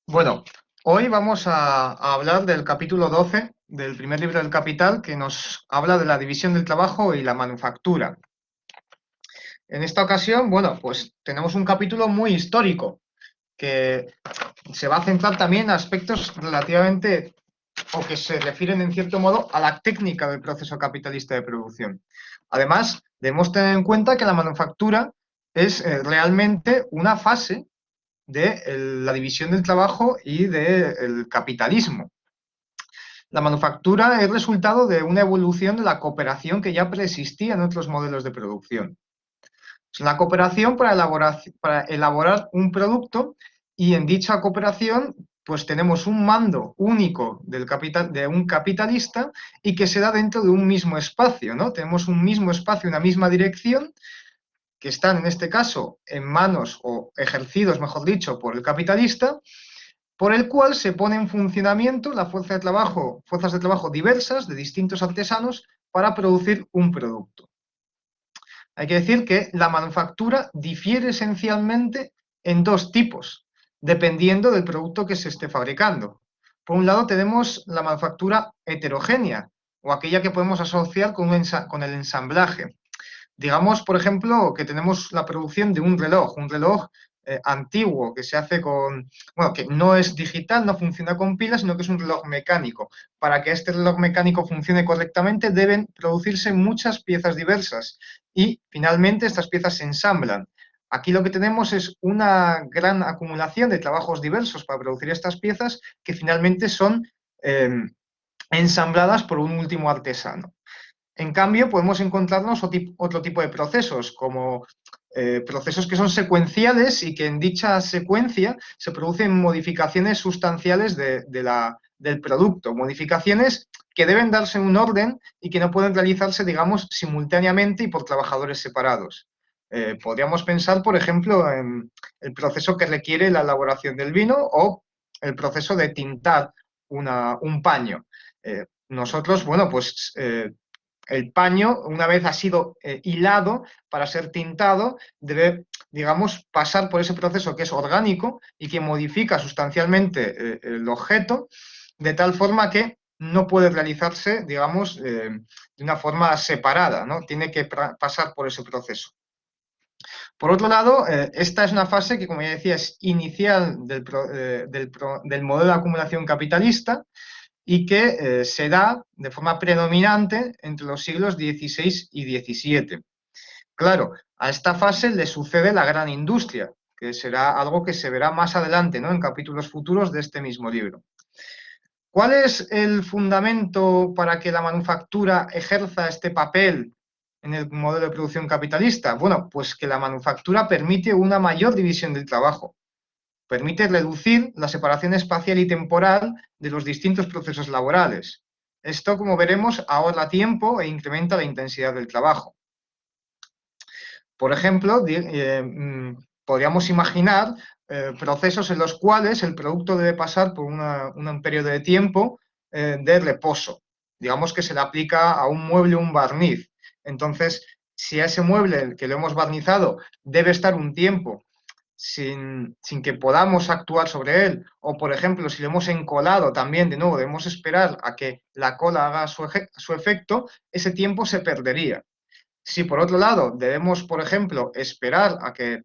Bueno, hoy vamos a hablar del capítulo 12 del primer libro del Capital, que nos habla de la división del trabajo y la manufactura. En esta ocasión, bueno, pues tenemos un capítulo muy histórico, que se va a centrar también en aspectos relativamente, o que se refieren en cierto modo a la técnica del proceso capitalista de producción. Además, debemos tener en cuenta que la manufactura es realmente una fase de la división del trabajo y del capitalismo. La manufactura es resultado de una evolución de la cooperación que ya preexistía en otros modelos de producción. Es la cooperación para elaborar un producto, y en dicha cooperación pues tenemos un mando único de un capitalista y que se da dentro de un mismo espacio, ¿no? Tenemos un mismo espacio, una misma dirección, que están en este caso en manos o ejercidos, mejor dicho, por el capitalista, por el cual se pone en funcionamiento fuerzas de trabajo diversas de distintos artesanos para producir un producto. Hay que decir que la manufactura difiere esencialmente en dos tipos, dependiendo del producto que se esté fabricando. Por un lado tenemos la manufactura heterogénea, o aquella que podemos asociar con el ensamblaje. Digamos, por ejemplo, que tenemos la producción de un reloj antiguo que se hace bueno, que no es digital, no funciona con pilas, sino que es un reloj mecánico. Para que este reloj mecánico funcione correctamente deben producirse muchas piezas diversas y finalmente estas piezas se ensamblan. Aquí lo que tenemos es una gran acumulación de trabajos diversos para producir estas piezas que finalmente son eh, ensambladas por un último artesano. En cambio, podemos encontrarnos otro tipo de procesos, como procesos que son secuenciales y que en dicha secuencia se producen modificaciones sustanciales del producto, modificaciones que deben darse en un orden y que no pueden realizarse, digamos, simultáneamente y por trabajadores separados. Podríamos pensar, por ejemplo, en el proceso que requiere la elaboración del vino o el proceso de tintar un paño. Nosotros, bueno, pues el paño, una vez ha sido hilado para ser tintado, debe, digamos, pasar por ese proceso que es orgánico y que modifica sustancialmente el objeto, de tal forma que no puede realizarse, digamos, de una forma separada, ¿no? Tiene que pasar por ese proceso. Por otro lado, esta es una fase que, como ya decía, es inicial del modelo de acumulación capitalista, y que se da de forma predominante entre los siglos XVI y XVII. Claro, a esta fase le sucede la gran industria, que será algo que se verá más adelante, ¿no?, en capítulos futuros de este mismo libro. ¿Cuál es el fundamento para que la manufactura ejerza este papel en el modelo de producción capitalista? Bueno, pues que la manufactura permite una mayor división del trabajo. Permite reducir la separación espacial y temporal de los distintos procesos laborales. Esto, como veremos, ahorra tiempo e incrementa la intensidad del trabajo. Por ejemplo, podríamos imaginar procesos en los cuales el producto debe pasar por un periodo de tiempo de reposo. Digamos que se le aplica a un mueble un barniz. Entonces, si a ese mueble que lo hemos barnizado debe estar un tiempo sin que podamos actuar sobre él, o por ejemplo, si lo hemos encolado también, de nuevo, debemos esperar a que la cola haga su efecto, ese tiempo se perdería. Si por otro lado debemos, por ejemplo, esperar a que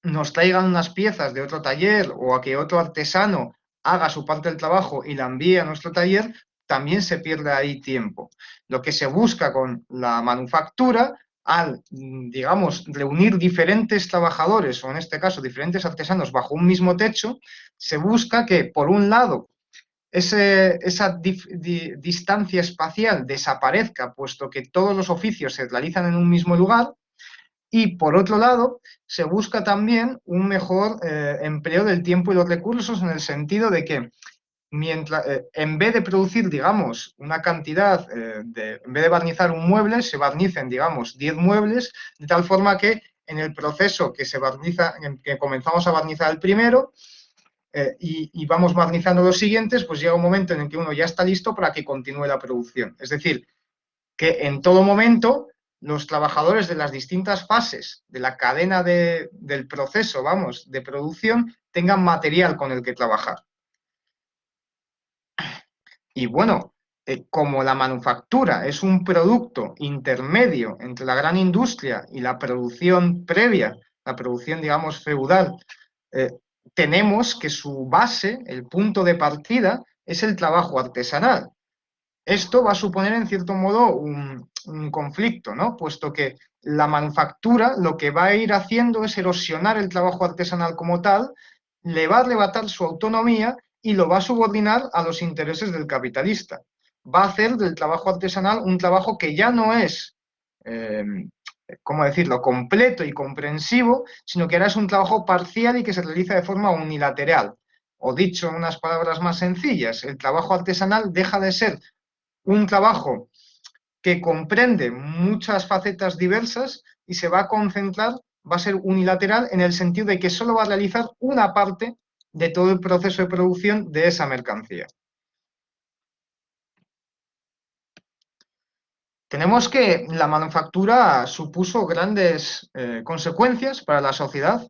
nos traigan unas piezas de otro taller o a que otro artesano haga su parte del trabajo y la envíe a nuestro taller, también se pierde ahí tiempo. Lo que se busca con la manufactura, al, digamos, reunir diferentes trabajadores, o en este caso diferentes artesanos bajo un mismo techo, se busca que, por un lado, esa distancia espacial desaparezca, puesto que todos los oficios se realizan en un mismo lugar, y por otro lado, se busca también un mejor empleo del tiempo y los recursos, en el sentido de que en vez de producir, digamos, una cantidad, en vez de barnizar un mueble, se barnicen, digamos, 10 muebles, de tal forma que en el proceso que se barniza, en que comenzamos a barnizar el primero, y vamos barnizando los siguientes, pues llega un momento en el que uno ya está listo para que continúe la producción. Es decir, que en todo momento los trabajadores de las distintas fases de la cadena del proceso, vamos, de producción, tengan material con el que trabajar. Y bueno, como la manufactura es un producto intermedio entre la gran industria y la producción previa, la producción, digamos, feudal, eh, tenemos que su base, el punto de partida, es el trabajo artesanal. Esto va a suponer, en cierto modo, un conflicto, ¿no? Puesto que la manufactura lo que va a ir haciendo es erosionar el trabajo artesanal como tal, le va a arrebatar su autonomía y lo va a subordinar a los intereses del capitalista. Va a hacer del trabajo artesanal un trabajo que ya no es, eh, ¿cómo decirlo?, completo y comprensivo, sino que ahora es un trabajo parcial y que se realiza de forma unilateral. O dicho en unas palabras más sencillas, el trabajo artesanal deja de ser un trabajo que comprende muchas facetas diversas y se va a concentrar, va a ser unilateral en el sentido de que solo va a realizar una parte de todo el proceso de producción de esa mercancía. Tenemos que la manufactura supuso grandes consecuencias para la sociedad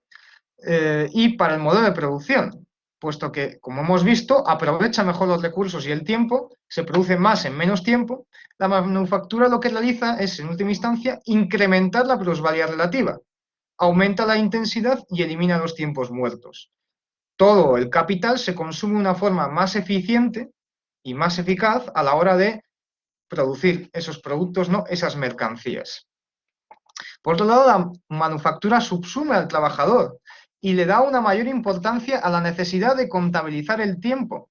y para el modelo de producción, puesto que, como hemos visto, aprovecha mejor los recursos y el tiempo, se produce más en menos tiempo. La manufactura lo que realiza es, en última instancia, incrementar la plusvalía relativa, aumenta la intensidad y elimina los tiempos muertos. Todo el capital se consume de una forma más eficiente y más eficaz a la hora de producir esos productos, ¿no? Esas mercancías. Por otro lado, la manufactura subsume al trabajador y le da una mayor importancia a la necesidad de contabilizar el tiempo.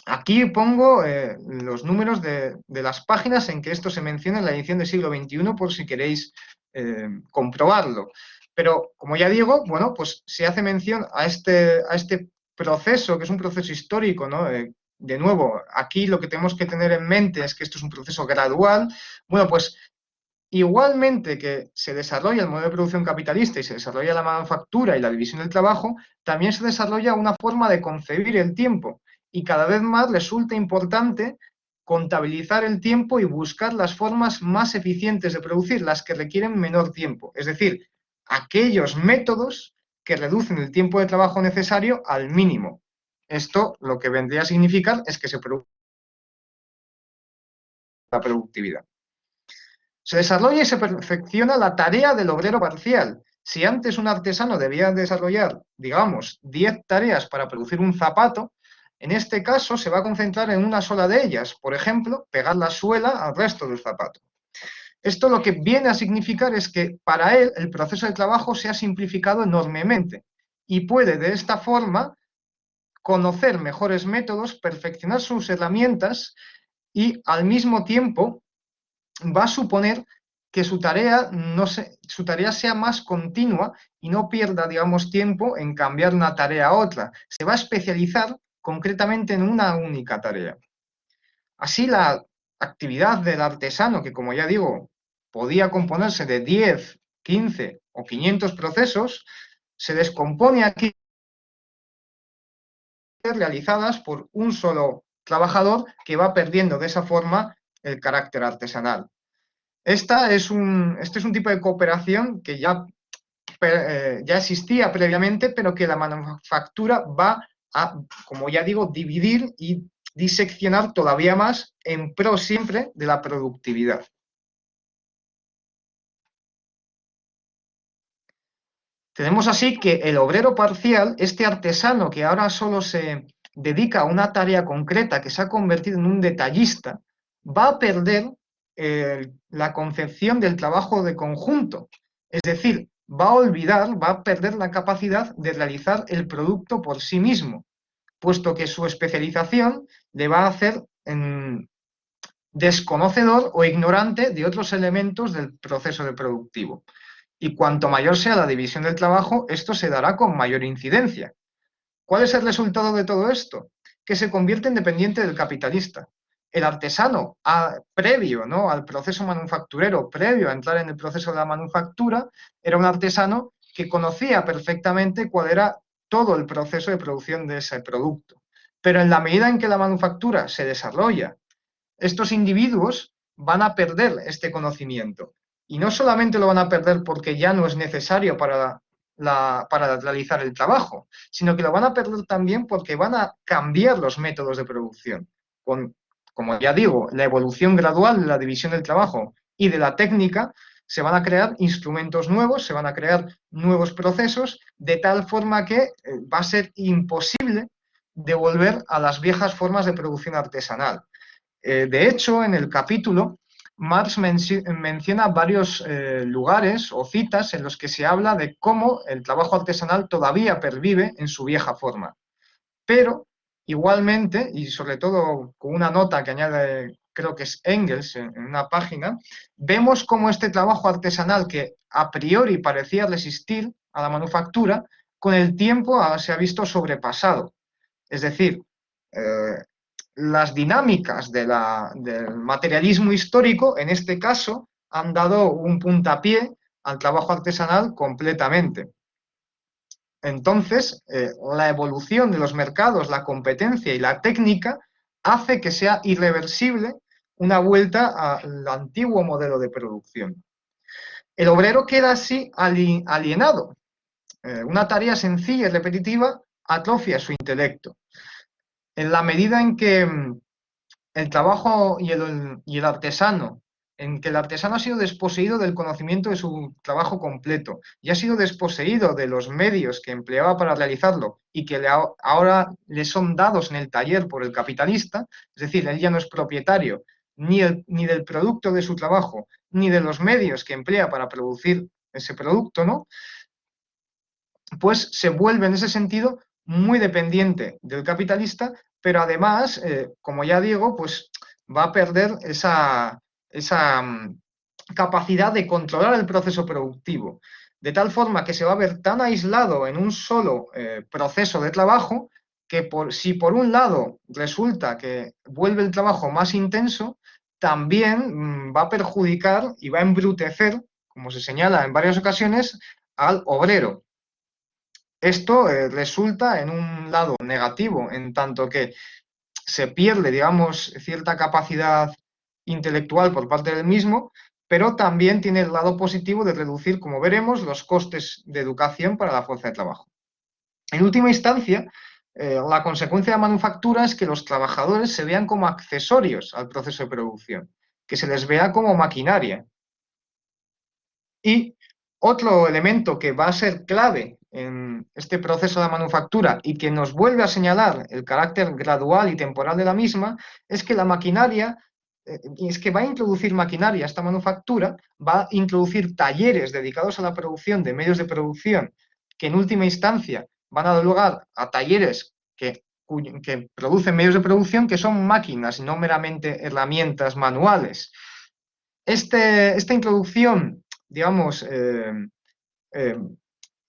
Aquí pongo los números de las páginas en que esto se menciona en la edición del siglo XXI por si queréis comprobarlo. Pero, como ya digo, bueno, pues se hace mención a este proceso, que es un proceso histórico, ¿no? De nuevo, aquí lo que tenemos que tener en mente es que esto es un proceso gradual. Bueno, pues igualmente que se desarrolla el modelo de producción capitalista y se desarrolla la manufactura y la división del trabajo, también se desarrolla una forma de concebir el tiempo y cada vez más resulta importante contabilizar el tiempo y buscar las formas más eficientes de producir, las que requieren menor tiempo, es decir, aquellos métodos que reducen el tiempo de trabajo necesario al mínimo. Esto lo que vendría a significar es que se produce la productividad. Se desarrolla y se perfecciona la tarea del obrero parcial. Si antes un artesano debía desarrollar, digamos, 10 tareas para producir un zapato, en este caso se va a concentrar en una sola de ellas, por ejemplo, pegar la suela al resto del zapato. Esto lo que viene a significar es que para él el proceso de trabajo se ha simplificado enormemente y puede de esta forma conocer mejores métodos, perfeccionar sus herramientas y al mismo tiempo va a suponer que su tarea sea más continua y no pierda, digamos, tiempo en cambiar una tarea a otra. Se va a especializar concretamente en una única tarea. Así, la actividad del artesano, que como ya digo, podía componerse de 10, 15 o 500 procesos, se descompone aquí realizadas por un solo trabajador que va perdiendo de esa forma el carácter artesanal. Este es un tipo de cooperación que ya existía previamente, pero que la manufactura va a, como ya digo, dividir y diseccionar todavía más en pro siempre de la productividad. Tenemos así que el obrero parcial, este artesano que ahora solo se dedica a una tarea concreta, que se ha convertido en un detallista, va a perder la concepción del trabajo de conjunto. Es decir, va a olvidar, va a perder la capacidad de realizar el producto por sí mismo, puesto que su especialización le va a hacer desconocedor o ignorante de otros elementos del proceso de productivo. Y cuanto mayor sea la división del trabajo, esto se dará con mayor incidencia. ¿Cuál es el resultado de todo esto? Que se convierte en dependiente del capitalista. El artesano, previo, ¿no?, al proceso manufacturero, previo a entrar en el proceso de la manufactura, era un artesano que conocía perfectamente cuál era todo el proceso de producción de ese producto. Pero en la medida en que la manufactura se desarrolla, estos individuos van a perder este conocimiento. Y no solamente lo van a perder porque ya no es necesario para realizar el trabajo, sino que lo van a perder también porque van a cambiar los métodos de producción. Como ya digo, la evolución gradual de la división del trabajo y de la técnica, se van a crear instrumentos nuevos, se van a crear nuevos procesos, de tal forma que va a ser imposible devolver a las viejas formas de producción artesanal. De hecho, en el capítulo, Marx menciona varios lugares o citas en los que se habla de cómo el trabajo artesanal todavía pervive en su vieja forma. Pero, igualmente, y sobre todo con una nota que añade, creo que es Engels en una página, vemos cómo este trabajo artesanal que a priori parecía resistir a la manufactura, con el tiempo se ha visto sobrepasado. Es decir, eh, las dinámicas del materialismo histórico, en este caso, han dado un puntapié al trabajo artesanal completamente. Entonces, la evolución de los mercados, la competencia y la técnica hace que sea irreversible una vuelta al antiguo modelo de producción. El obrero queda así alienado. Una tarea sencilla y repetitiva atrofia su intelecto. En la medida en que el trabajo y el artesano, en que el artesano ha sido desposeído del conocimiento de su trabajo completo y ha sido desposeído de los medios que empleaba para realizarlo y que ahora le son dados en el taller por el capitalista, es decir, él ya no es propietario ni del producto de su trabajo, ni de los medios que emplea para producir ese producto, ¿no? Pues se vuelve en ese sentido muy dependiente del capitalista, pero además, como ya digo, pues va a perder esa capacidad de controlar el proceso productivo, de tal forma que se va a ver tan aislado en un solo proceso de trabajo que si por un lado resulta que vuelve el trabajo más intenso, también va a perjudicar y va a embrutecer, como se señala en varias ocasiones, al obrero. Esto resulta en un lado negativo, en tanto que se pierde, digamos, cierta capacidad intelectual por parte del mismo, pero también tiene el lado positivo de reducir, como veremos, los costes de educación para la fuerza de trabajo. En última instancia, la consecuencia de la manufactura es que los trabajadores se vean como accesorios al proceso de producción, que se les vea como maquinaria. Y otro elemento que va a ser clave en este proceso de manufactura y que nos vuelve a señalar el carácter gradual y temporal de la misma es que la maquinaria, es que va a introducir maquinaria esta manufactura, va a introducir talleres dedicados a la producción de medios de producción que en última instancia van a dar lugar a talleres que producen medios de producción que son máquinas y no meramente herramientas manuales. Esta introducción, digamos,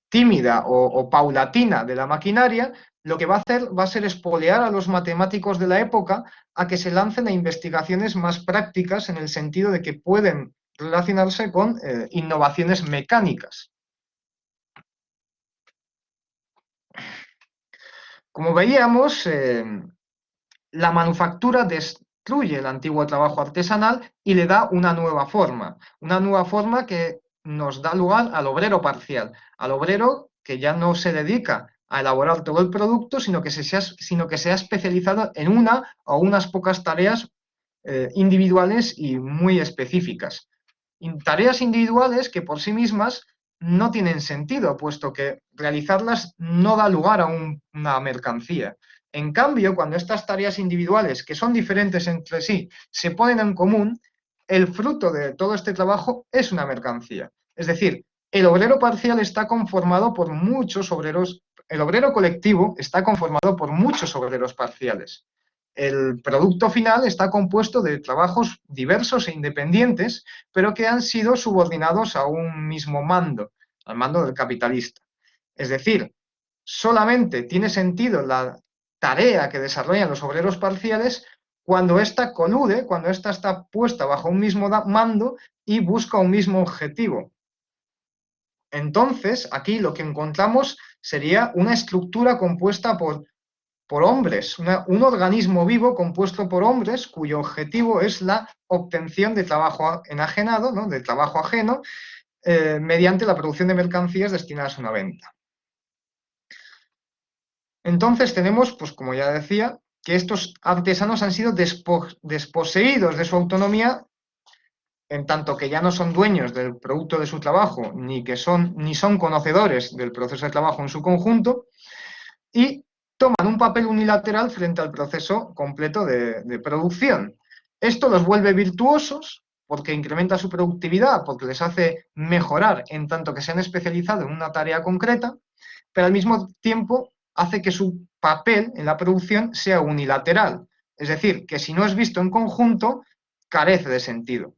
tímida o paulatina de la maquinaria, lo que va a hacer va a ser espolear a los matemáticos de la época a que se lancen a investigaciones más prácticas en el sentido de que pueden relacionarse con innovaciones mecánicas. Como veíamos, la manufactura destruye el antiguo trabajo artesanal y le da una nueva forma que nos da lugar al obrero parcial, al obrero que ya no se dedica a elaborar todo el producto, sino que se ha especializado en una o unas pocas tareas individuales y muy específicas. Tareas individuales que por sí mismas no tienen sentido, puesto que realizarlas no da lugar a una mercancía. En cambio, cuando estas tareas individuales, que son diferentes entre sí, se ponen en común, el fruto de todo este trabajo es una mercancía. Es decir, el obrero parcial está conformado por muchos obreros, el obrero colectivo está conformado por muchos obreros parciales. El producto final está compuesto de trabajos diversos e independientes, pero que han sido subordinados a un mismo mando, al mando del capitalista. Es decir, solamente tiene sentido la tarea que desarrollan los obreros parciales cuando ésta colude, cuando ésta está puesta bajo un mismo mando y busca un mismo objetivo. Entonces, aquí lo que encontramos sería una estructura compuesta por por hombres, un organismo vivo compuesto por hombres cuyo objetivo es la obtención de trabajo enajenado, ¿no? De trabajo ajeno, mediante la producción de mercancías destinadas a una venta. Entonces tenemos, pues como ya decía, que estos artesanos han sido desposeídos de su autonomía, en tanto que ya no son dueños del producto de su trabajo, ni son conocedores del proceso de trabajo en su conjunto, y toman un papel unilateral frente al proceso completo de producción. Esto los vuelve virtuosos porque incrementa su productividad, porque les hace mejorar en tanto que se han especializado en una tarea concreta, pero al mismo tiempo hace que su papel en la producción sea unilateral. Es decir, que si no es visto en conjunto, carece de sentido.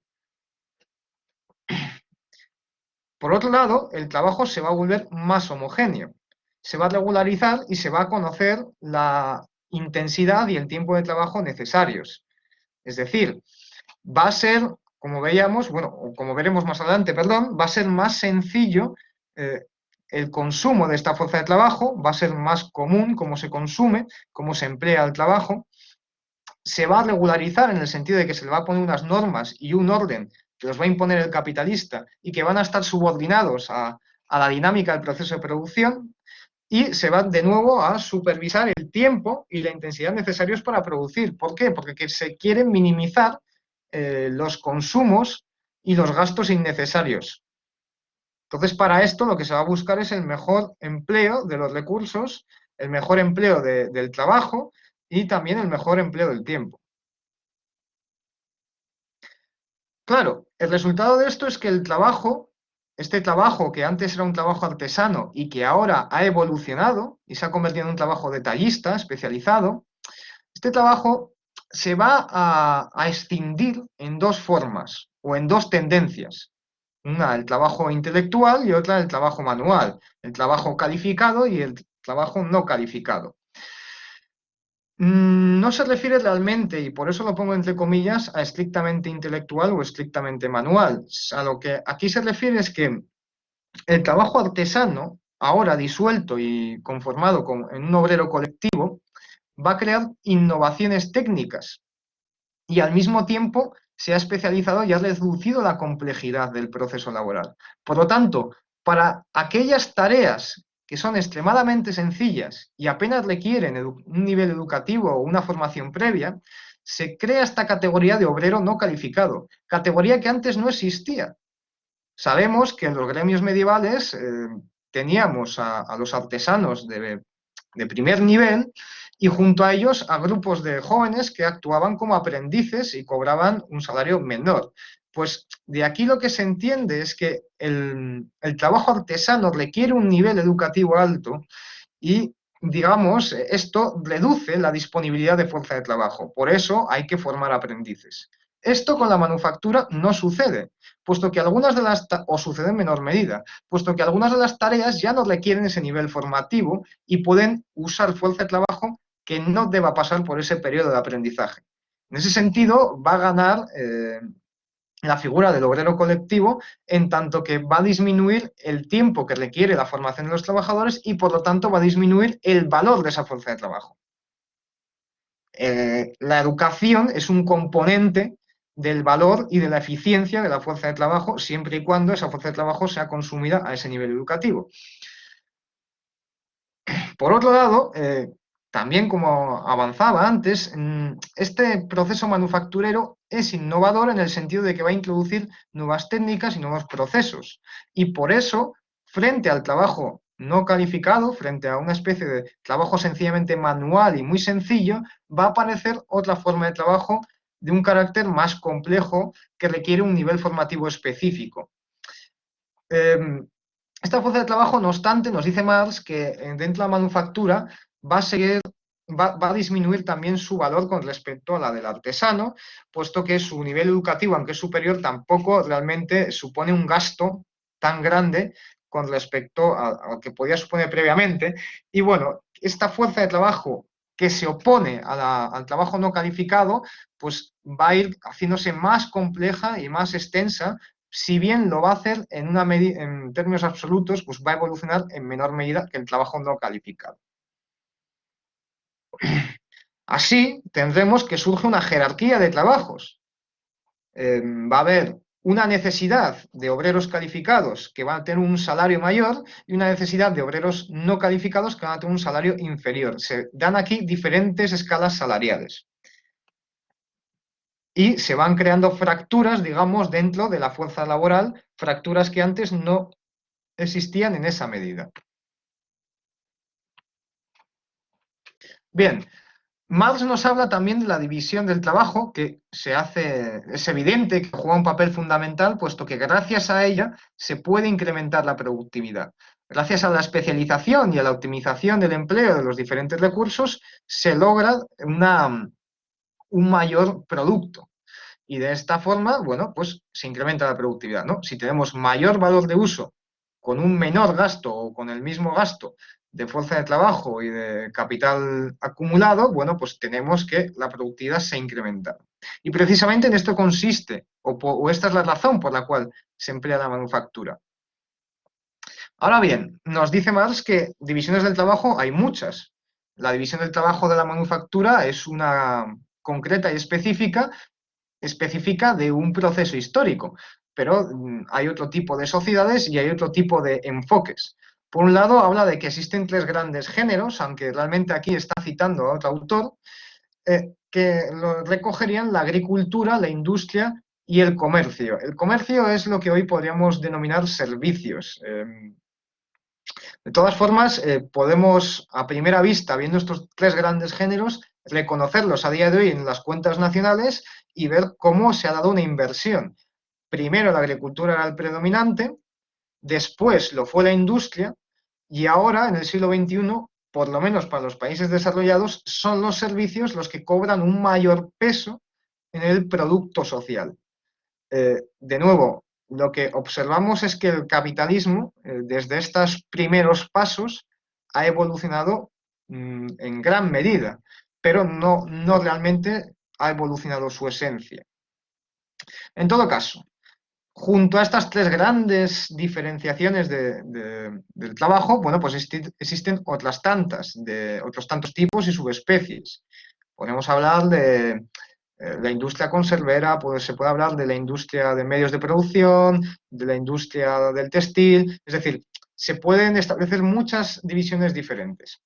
Por otro lado, el trabajo se va a volver más homogéneo, se va a regularizar y se va a conocer la intensidad y el tiempo de trabajo necesarios. Es decir, va a ser, como veíamos, bueno, o como veremos más adelante, perdón, va a ser más sencillo el consumo de esta fuerza de trabajo, va a ser más común cómo se consume, cómo se emplea el trabajo, se va a regularizar en el sentido de que se le va a poner unas normas y un orden que los va a imponer el capitalista y que van a estar subordinados a la dinámica del proceso de producción, y se va de nuevo a supervisar el tiempo y la intensidad necesarios para producir. ¿Por qué? Porque se quieren minimizar los consumos y los gastos innecesarios. Entonces, para esto lo que se va a buscar es el mejor empleo de los recursos, el mejor empleo del trabajo y también el mejor empleo del tiempo. Claro, el resultado de esto es que el trabajo, este trabajo que antes era un trabajo artesano y que ahora ha evolucionado y se ha convertido en un trabajo detallista, especializado, este trabajo se va a escindir en dos formas o en dos tendencias. Una, el trabajo intelectual, y otra, el trabajo manual, el trabajo calificado y el trabajo no calificado. No se refiere realmente, y por eso lo pongo entre comillas, a estrictamente intelectual o estrictamente manual. A lo que aquí se refiere es que el trabajo artesano, ahora disuelto y conformado en un obrero colectivo, va a crear innovaciones técnicas y al mismo tiempo se ha especializado y ha reducido la complejidad del proceso laboral. Por lo tanto, para aquellas tareas que son extremadamente sencillas y apenas requieren un nivel educativo o una formación previa, se crea esta categoría de obrero no calificado, categoría que antes no existía. Sabemos que en los gremios medievales teníamos a los artesanos de primer nivel y junto a ellos a grupos de jóvenes que actuaban como aprendices y cobraban un salario menor. Pues de aquí lo que se entiende es que el trabajo artesano requiere un nivel educativo alto y, digamos, esto reduce la disponibilidad de fuerza de trabajo. Por eso hay que formar aprendices. Esto con la manufactura no sucede, puesto que algunas de las, o sucede en menor medida, puesto que algunas de las tareas ya no requieren ese nivel formativo y pueden usar fuerza de trabajo que no deba pasar por ese periodo de aprendizaje. En ese sentido, va a ganar la figura del obrero colectivo, en tanto que va a disminuir el tiempo que requiere la formación de los trabajadores y, por lo tanto, va a disminuir el valor de esa fuerza de trabajo. La educación es un componente del valor y de la eficiencia de la fuerza de trabajo, siempre y cuando esa fuerza de trabajo sea consumida a ese nivel educativo. Por otro lado, también como avanzaba antes, este proceso manufacturero es innovador en el sentido de que va a introducir nuevas técnicas y nuevos procesos. Y por eso, frente al trabajo no calificado, frente a una especie de trabajo sencillamente manual y muy sencillo, va a aparecer otra forma de trabajo de un carácter más complejo que requiere un nivel formativo específico. Esta fuerza de trabajo, no obstante, nos dice Marx que dentro de la manufactura va a disminuir también su valor con respecto a la del artesano, puesto que su nivel educativo, aunque es superior, tampoco realmente supone un gasto tan grande con respecto a lo que podía suponer previamente. Y bueno, esta fuerza de trabajo que se opone al trabajo no calificado, pues va a ir haciéndose más compleja y más extensa. Si bien lo va a hacer en términos absolutos, pues va a evolucionar en menor medida que el trabajo no calificado. Así tendremos que surge una jerarquía de trabajos. Va a haber una necesidad de obreros calificados que van a tener un salario mayor y una necesidad de obreros no calificados que van a tener un salario inferior. Se dan aquí diferentes escalas salariales. Y se van creando fracturas, digamos, dentro de la fuerza laboral, fracturas que antes no existían en esa medida. Bien, Marx nos habla también de la división del trabajo, que es evidente que juega un papel fundamental, puesto que gracias a ella se puede incrementar la productividad. Gracias a la especialización y a la optimización del empleo de los diferentes recursos, se logra un mayor producto. Y de esta forma, bueno, pues se incrementa la productividad, ¿no? Si tenemos mayor valor de uso con un menor gasto o con el mismo gasto de fuerza de trabajo y de capital acumulado, bueno, pues tenemos que la productividad se incrementa. Y precisamente en esto consiste, o esta es la razón por la cual se emplea la manufactura. Ahora bien, nos dice Marx que divisiones del trabajo hay muchas. La división del trabajo de la manufactura es una concreta y específica de un proceso histórico, pero hay otro tipo de sociedades y hay otro tipo de enfoques. Por un lado, habla de que existen tres grandes géneros, aunque realmente aquí está citando a otro autor, que lo recogerían la agricultura, la industria y el comercio. El comercio es lo que hoy podríamos denominar servicios. De todas formas, podemos, a primera vista, viendo estos tres grandes géneros, reconocerlos a día de hoy en las cuentas nacionales y ver cómo se ha dado una inversión. Primero la agricultura era el predominante, después lo fue la industria y ahora, en el siglo XXI, por lo menos para los países desarrollados, son los servicios los que cobran un mayor peso en el producto social. De nuevo, lo que observamos es que el capitalismo, desde estos primeros pasos, ha evolucionado en gran medida, pero no realmente ha evolucionado su esencia. En todo caso, junto a estas tres grandes diferenciaciones del trabajo, bueno, pues existen otros tantos tipos y subespecies. Podemos hablar de la industria conservera, pues se puede hablar de la industria de medios de producción, de la industria del textil, es decir, se pueden establecer muchas divisiones diferentes.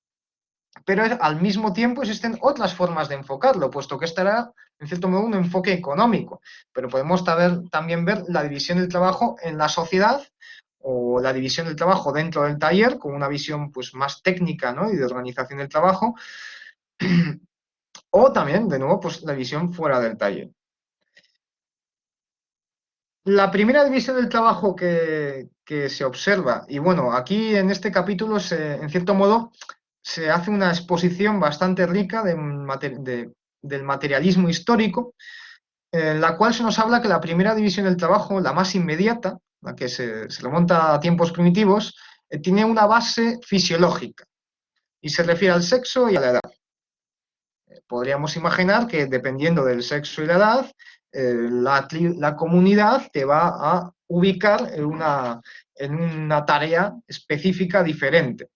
Pero al mismo tiempo existen otras formas de enfocarlo, puesto que estará, en cierto modo, un enfoque económico. Pero podemos también ver la división del trabajo en la sociedad o la división del trabajo dentro del taller, con una visión pues, más técnica, ¿no? y de organización del trabajo, o también, de nuevo, pues, la visión fuera del taller. La primera división del trabajo que se observa, y bueno, aquí en este capítulo, en cierto modo, se hace una exposición bastante rica del materialismo histórico, en la cual se nos habla que la primera división del trabajo, la más inmediata, la que se remonta a tiempos primitivos, tiene una base fisiológica y se refiere al sexo y a la edad. Podríamos imaginar que dependiendo del sexo y la edad, la comunidad te va a ubicar en una tarea específica diferente.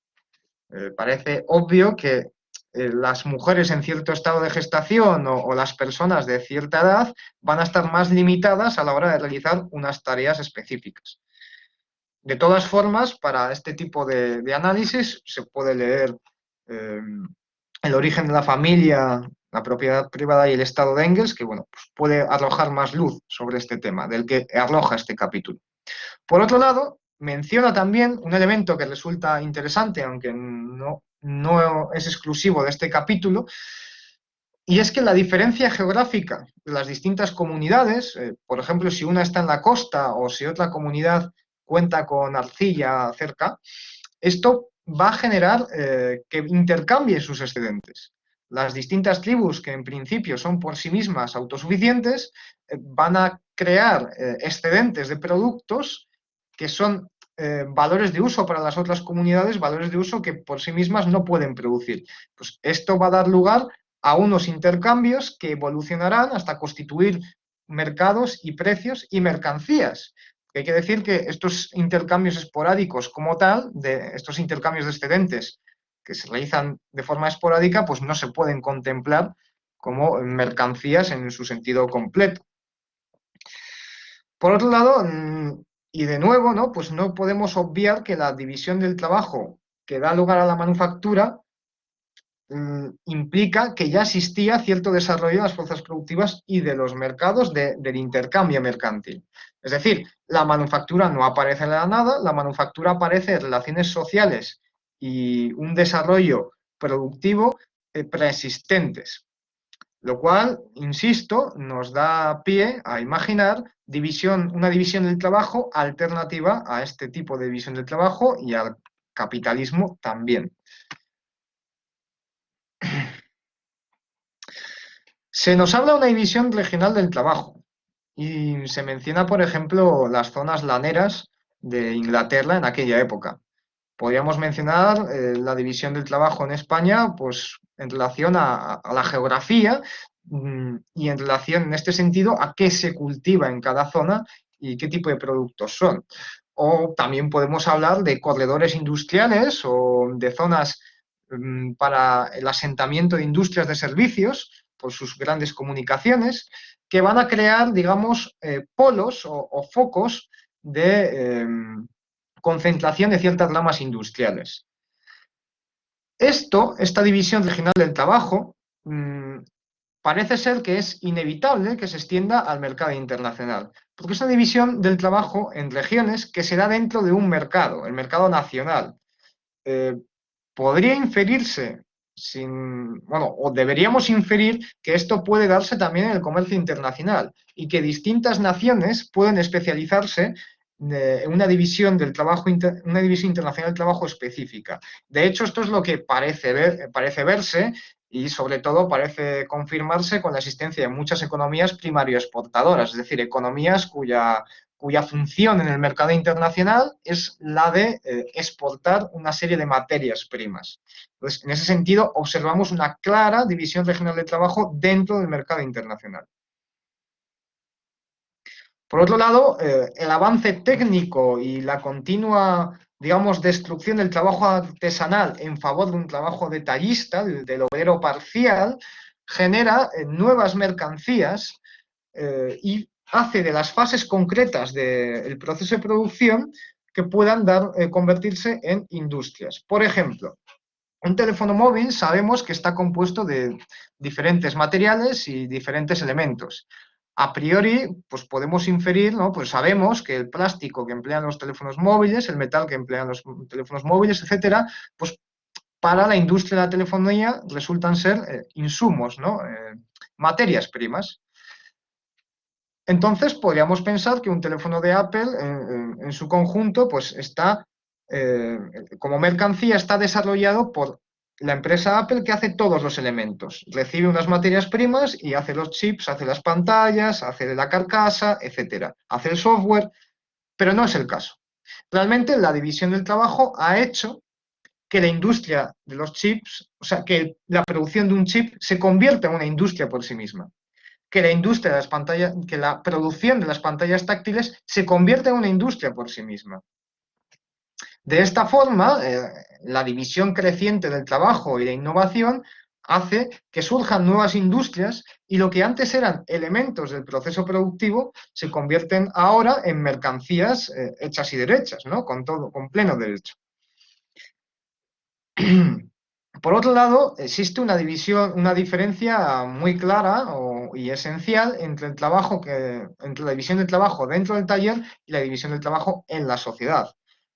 Parece obvio que las mujeres en cierto estado de gestación o las personas de cierta edad van a estar más limitadas a la hora de realizar unas tareas específicas. De todas formas, para este tipo de análisis se puede leer eh, El origen de la familia, la propiedad privada y el Estado de Engels, que bueno, pues puede arrojar más luz sobre este tema, del que arroja este capítulo. Por otro lado, menciona también un elemento que resulta interesante, aunque no es exclusivo de este capítulo, y es que la diferencia geográfica de las distintas comunidades, por ejemplo, si una está en la costa o si otra comunidad cuenta con arcilla cerca, esto va a generar que intercambie sus excedentes. Las distintas tribus que en principio son por sí mismas autosuficientes van a crear excedentes de productos que son valores de uso para las otras comunidades, valores de uso que por sí mismas no pueden producir. Pues esto va a dar lugar a unos intercambios que evolucionarán hasta constituir mercados y precios y mercancías. Hay que decir que estos intercambios esporádicos como tal, de estos intercambios de excedentes, que se realizan de forma esporádica, pues no se pueden contemplar como mercancías en su sentido completo. Por otro lado, y de nuevo, ¿no? Pues no podemos obviar que la división del trabajo que da lugar a la manufactura implica que ya existía cierto desarrollo de las fuerzas productivas y de los mercados del intercambio mercantil. Es decir, la manufactura no aparece de la nada, la manufactura aparece en relaciones sociales y un desarrollo productivo preexistentes, lo cual, insisto, nos da pie a imaginar una división del trabajo alternativa a este tipo de división del trabajo y al capitalismo también. Se nos habla de una división regional del trabajo y se menciona, por ejemplo, las zonas laneras de Inglaterra en aquella época. Podríamos mencionar la división del trabajo en España, pues en relación a la geografía y en relación, en este sentido, a qué se cultiva en cada zona y qué tipo de productos son. O también podemos hablar de corredores industriales o de zonas para el asentamiento de industrias de servicios por sus grandes comunicaciones, que van a crear, digamos, polos o focos de concentración de ciertas ramas industriales. Esta división regional del trabajo, parece ser que es inevitable que se extienda al mercado internacional, porque es una división del trabajo en regiones que se da dentro de un mercado, el mercado nacional. Podría inferirse, o deberíamos inferir que esto puede darse también en el comercio internacional y que distintas naciones pueden especializarse en una división del trabajo, una división internacional del trabajo específica. De hecho, esto es lo que parece verse y sobre todo parece confirmarse con la existencia de muchas economías primario exportadoras, es decir, economías cuya función en el mercado internacional es la de exportar una serie de materias primas. Entonces, en ese sentido, observamos una clara división regional de trabajo dentro del mercado internacional. Por otro lado, el avance técnico y la continua, digamos, destrucción del trabajo artesanal en favor de un trabajo detallista, del obrero parcial, genera nuevas mercancías y hace de las fases concretas del proceso de producción que puedan convertirse en industrias. Por ejemplo, un teléfono móvil sabemos que está compuesto de diferentes materiales y diferentes elementos. A priori, pues podemos inferir, ¿no? Pues sabemos que el plástico que emplean los teléfonos móviles, el metal que emplean los teléfonos móviles, etcétera, pues para la industria de la telefonía resultan ser insumos, ¿no? Materias primas. Entonces, podríamos pensar que un teléfono de Apple, en su conjunto, pues está, como mercancía, está desarrollado por la empresa Apple que hace todos los elementos. Recibe unas materias primas y hace los chips, hace las pantallas, hace la carcasa, etcétera. Hace el software, pero no es el caso. Realmente, la división del trabajo ha hecho que la industria de los chips, o sea, que la producción de un chip se convierta en una industria por sí misma, que la industria de las pantallas, que la producción de las pantallas táctiles se convierta en una industria por sí misma. De esta forma, la división creciente del trabajo y la innovación hace que surjan nuevas industrias y lo que antes eran elementos del proceso productivo se convierten ahora en mercancías hechas y derechas, ¿no? Con pleno derecho. Por otro lado, existe una diferencia muy clara y esencial entre entre la división del trabajo dentro del taller y la división del trabajo en la sociedad.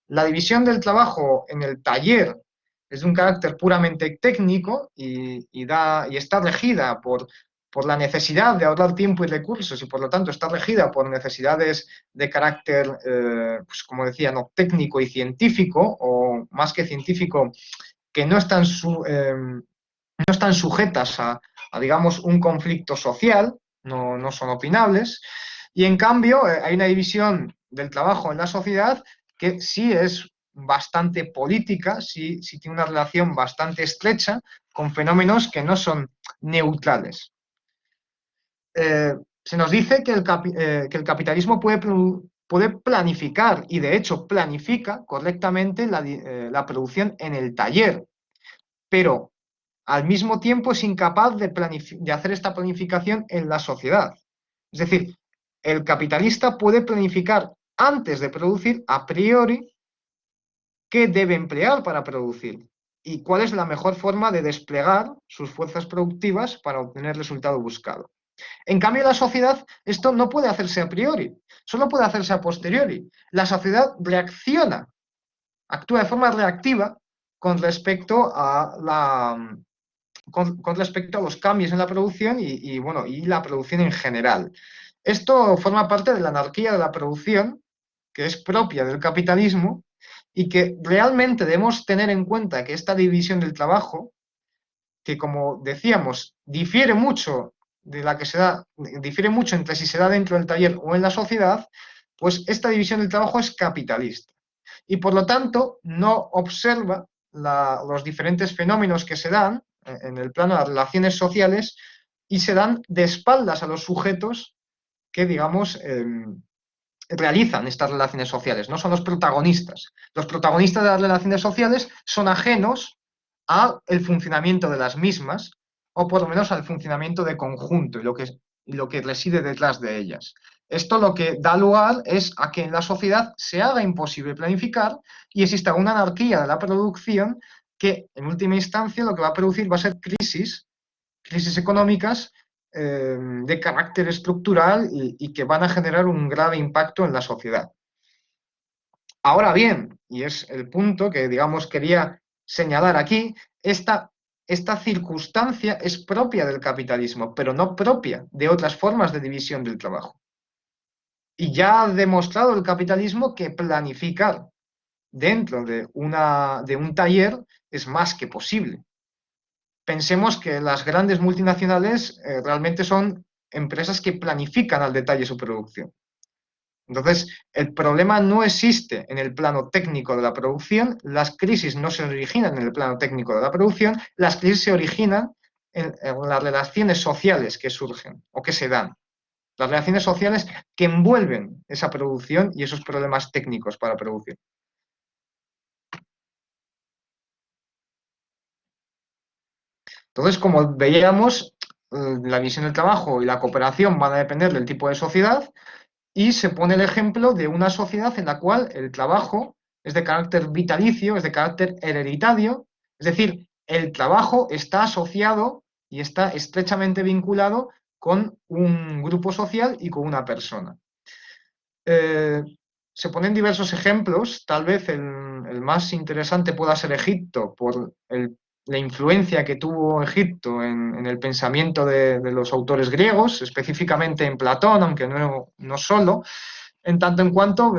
La división del trabajo en el taller es de un carácter puramente técnico y está regida por la necesidad de ahorrar tiempo y recursos y por lo tanto está regida por necesidades de carácter, pues como decía, no técnico y científico, o más que científico, que no están sujetas digamos, un conflicto social, no son opinables, y en cambio hay una división del trabajo en la sociedad que sí es bastante política, sí tiene una relación bastante estrecha con fenómenos que no son neutrales. Se nos dice que el capitalismo puede planificar, y de hecho planifica correctamente la producción en el taller, pero al mismo tiempo es incapaz de hacer esta planificación en la sociedad. Es decir, el capitalista puede planificar antes de producir a priori qué debe emplear para producir y cuál es la mejor forma de desplegar sus fuerzas productivas para obtener el resultado buscado. En cambio, en la sociedad esto no puede hacerse a priori, solo puede hacerse a posteriori. La sociedad reacciona, actúa de forma reactiva con respecto a con respecto a los cambios en la producción bueno, y la producción en general. Esto forma parte de la anarquía de la producción, que es propia del capitalismo, y que realmente debemos tener en cuenta que esta división del trabajo, que como decíamos, difiere mucho de la que se da, difiere mucho entre si se da dentro del taller o en la sociedad, pues esta división del trabajo es capitalista. Y por lo tanto no observa los diferentes fenómenos que se dan en el plano de las relaciones sociales y se dan de espaldas a los sujetos que, digamos, realizan estas relaciones sociales, no son los protagonistas. Los protagonistas de las relaciones sociales son ajenos al funcionamiento de las mismas, o por lo menos al funcionamiento de conjunto y lo que reside detrás de ellas. Esto lo que da lugar es a que en la sociedad se haga imposible planificar y exista una anarquía de la producción que, en última instancia, lo que va a producir va a ser crisis económicas de carácter estructural y que van a generar un grave impacto en la sociedad. Ahora bien, y es el punto que, digamos, quería señalar aquí, esta circunstancia es propia del capitalismo, pero no propia de otras formas de división del trabajo. Y ya ha demostrado el capitalismo que planificar dentro de un taller es más que posible. Pensemos que las grandes multinacionales realmente son empresas que planifican al detalle su producción. Entonces, el problema no existe en el plano técnico de la producción, las crisis no se originan en el plano técnico de la producción, las crisis se originan en las relaciones sociales que surgen o que se dan, las relaciones sociales que envuelven esa producción y esos problemas técnicos para producir. Entonces, como veíamos, la visión del trabajo y la cooperación van a depender del tipo de sociedad y se pone el ejemplo de una sociedad en la cual el trabajo es de carácter vitalicio, es de carácter hereditario, es decir, el trabajo está asociado y está estrechamente vinculado con un grupo social y con una persona. Se ponen diversos ejemplos, tal vez el más interesante pueda ser Egipto, por la influencia que tuvo Egipto en el pensamiento de los autores griegos, específicamente en Platón, aunque no solo, en tanto en cuanto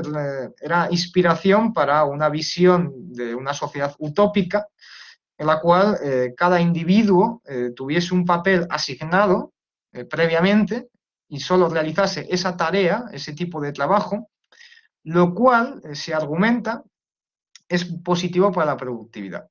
era inspiración para una visión de una sociedad utópica en la cual cada individuo tuviese un papel asignado previamente y solo realizase esa tarea, ese tipo de trabajo, lo cual se argumenta es positivo para la productividad.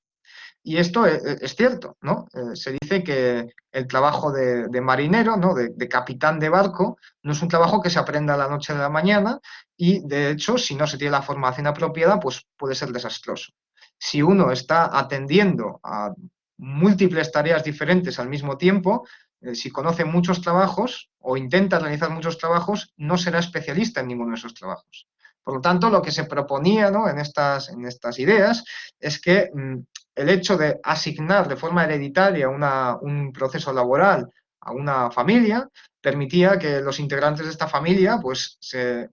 Y esto es cierto, ¿no? Se dice que el trabajo de marinero, ¿no? De capitán de barco, no es un trabajo que se aprenda a la noche de la mañana y, de hecho, si no se tiene la formación apropiada, pues puede ser desastroso. Si uno está atendiendo a múltiples tareas diferentes al mismo tiempo, si conoce muchos trabajos o intenta realizar muchos trabajos, no será especialista en ninguno de esos trabajos. Por lo tanto, lo que se proponía, ¿no? en estas ideas es que el hecho de asignar de forma hereditaria un proceso laboral a una familia permitía que los integrantes de esta familia pues,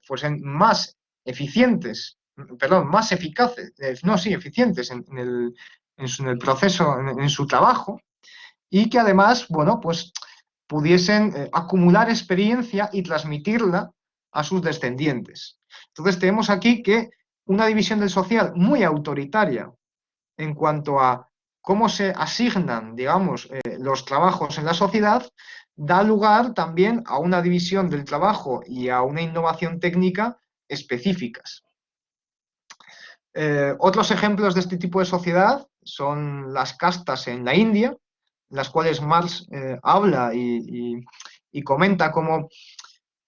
fuesen más eficientes, perdón, más eficaces, eficientes en el proceso, en su trabajo, y que además, bueno, pues pudiesen acumular experiencia y transmitirla a sus descendientes. Entonces tenemos aquí que una división del social muy autoritaria en cuanto a cómo se asignan, digamos, los trabajos en la sociedad, da lugar también a una división del trabajo y a una innovación técnica específicas. Otros ejemplos de este tipo de sociedad son las castas en la India, en las cuales Marx habla y comenta cómo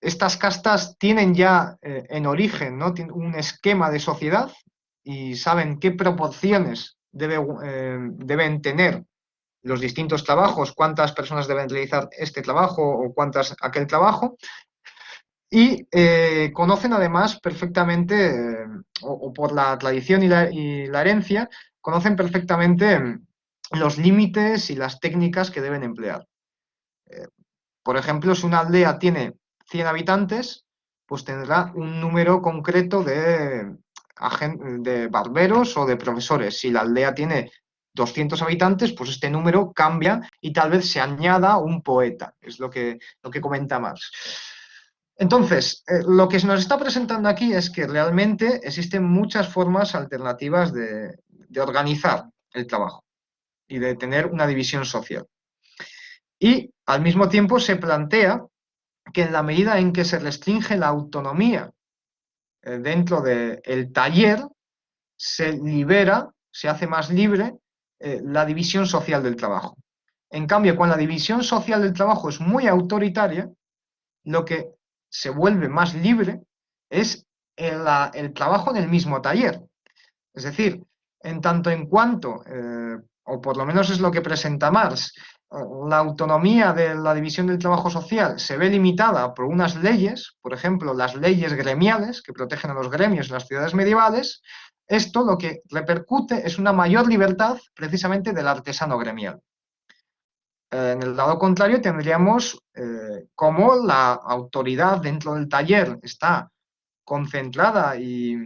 estas castas tienen ya en origen, ¿no? Tienen un esquema de sociedad y saben qué proporciones deben tener los distintos trabajos, cuántas personas deben realizar este trabajo o cuántas aquel trabajo, y conocen además perfectamente, o por la tradición y la herencia, conocen perfectamente los límites y las técnicas que deben emplear. Por ejemplo, si una aldea tiene 100 habitantes, pues tendrá un número concreto de barberos o de profesores. Si la aldea tiene 200 habitantes, pues este número cambia y tal vez se añada un poeta, es lo que comenta Marx. Entonces, lo que se nos está presentando aquí es que realmente existen muchas formas alternativas de organizar el trabajo y de tener una división social. Y al mismo tiempo se plantea que en la medida en que se restringe la autonomía dentro del taller, se libera, se hace más libre la división social del trabajo. En cambio, cuando la división social del trabajo es muy autoritaria, lo que se vuelve más libre es el trabajo en el mismo taller. Es decir, en tanto en cuanto, o por lo menos es lo que presenta Marx, la autonomía de la división del trabajo social se ve limitada por unas leyes, por ejemplo, las leyes gremiales que protegen a los gremios en las ciudades medievales, esto lo que repercute es una mayor libertad precisamente del artesano gremial. En el lado contrario tendríamos cómo la autoridad dentro del taller está concentrada y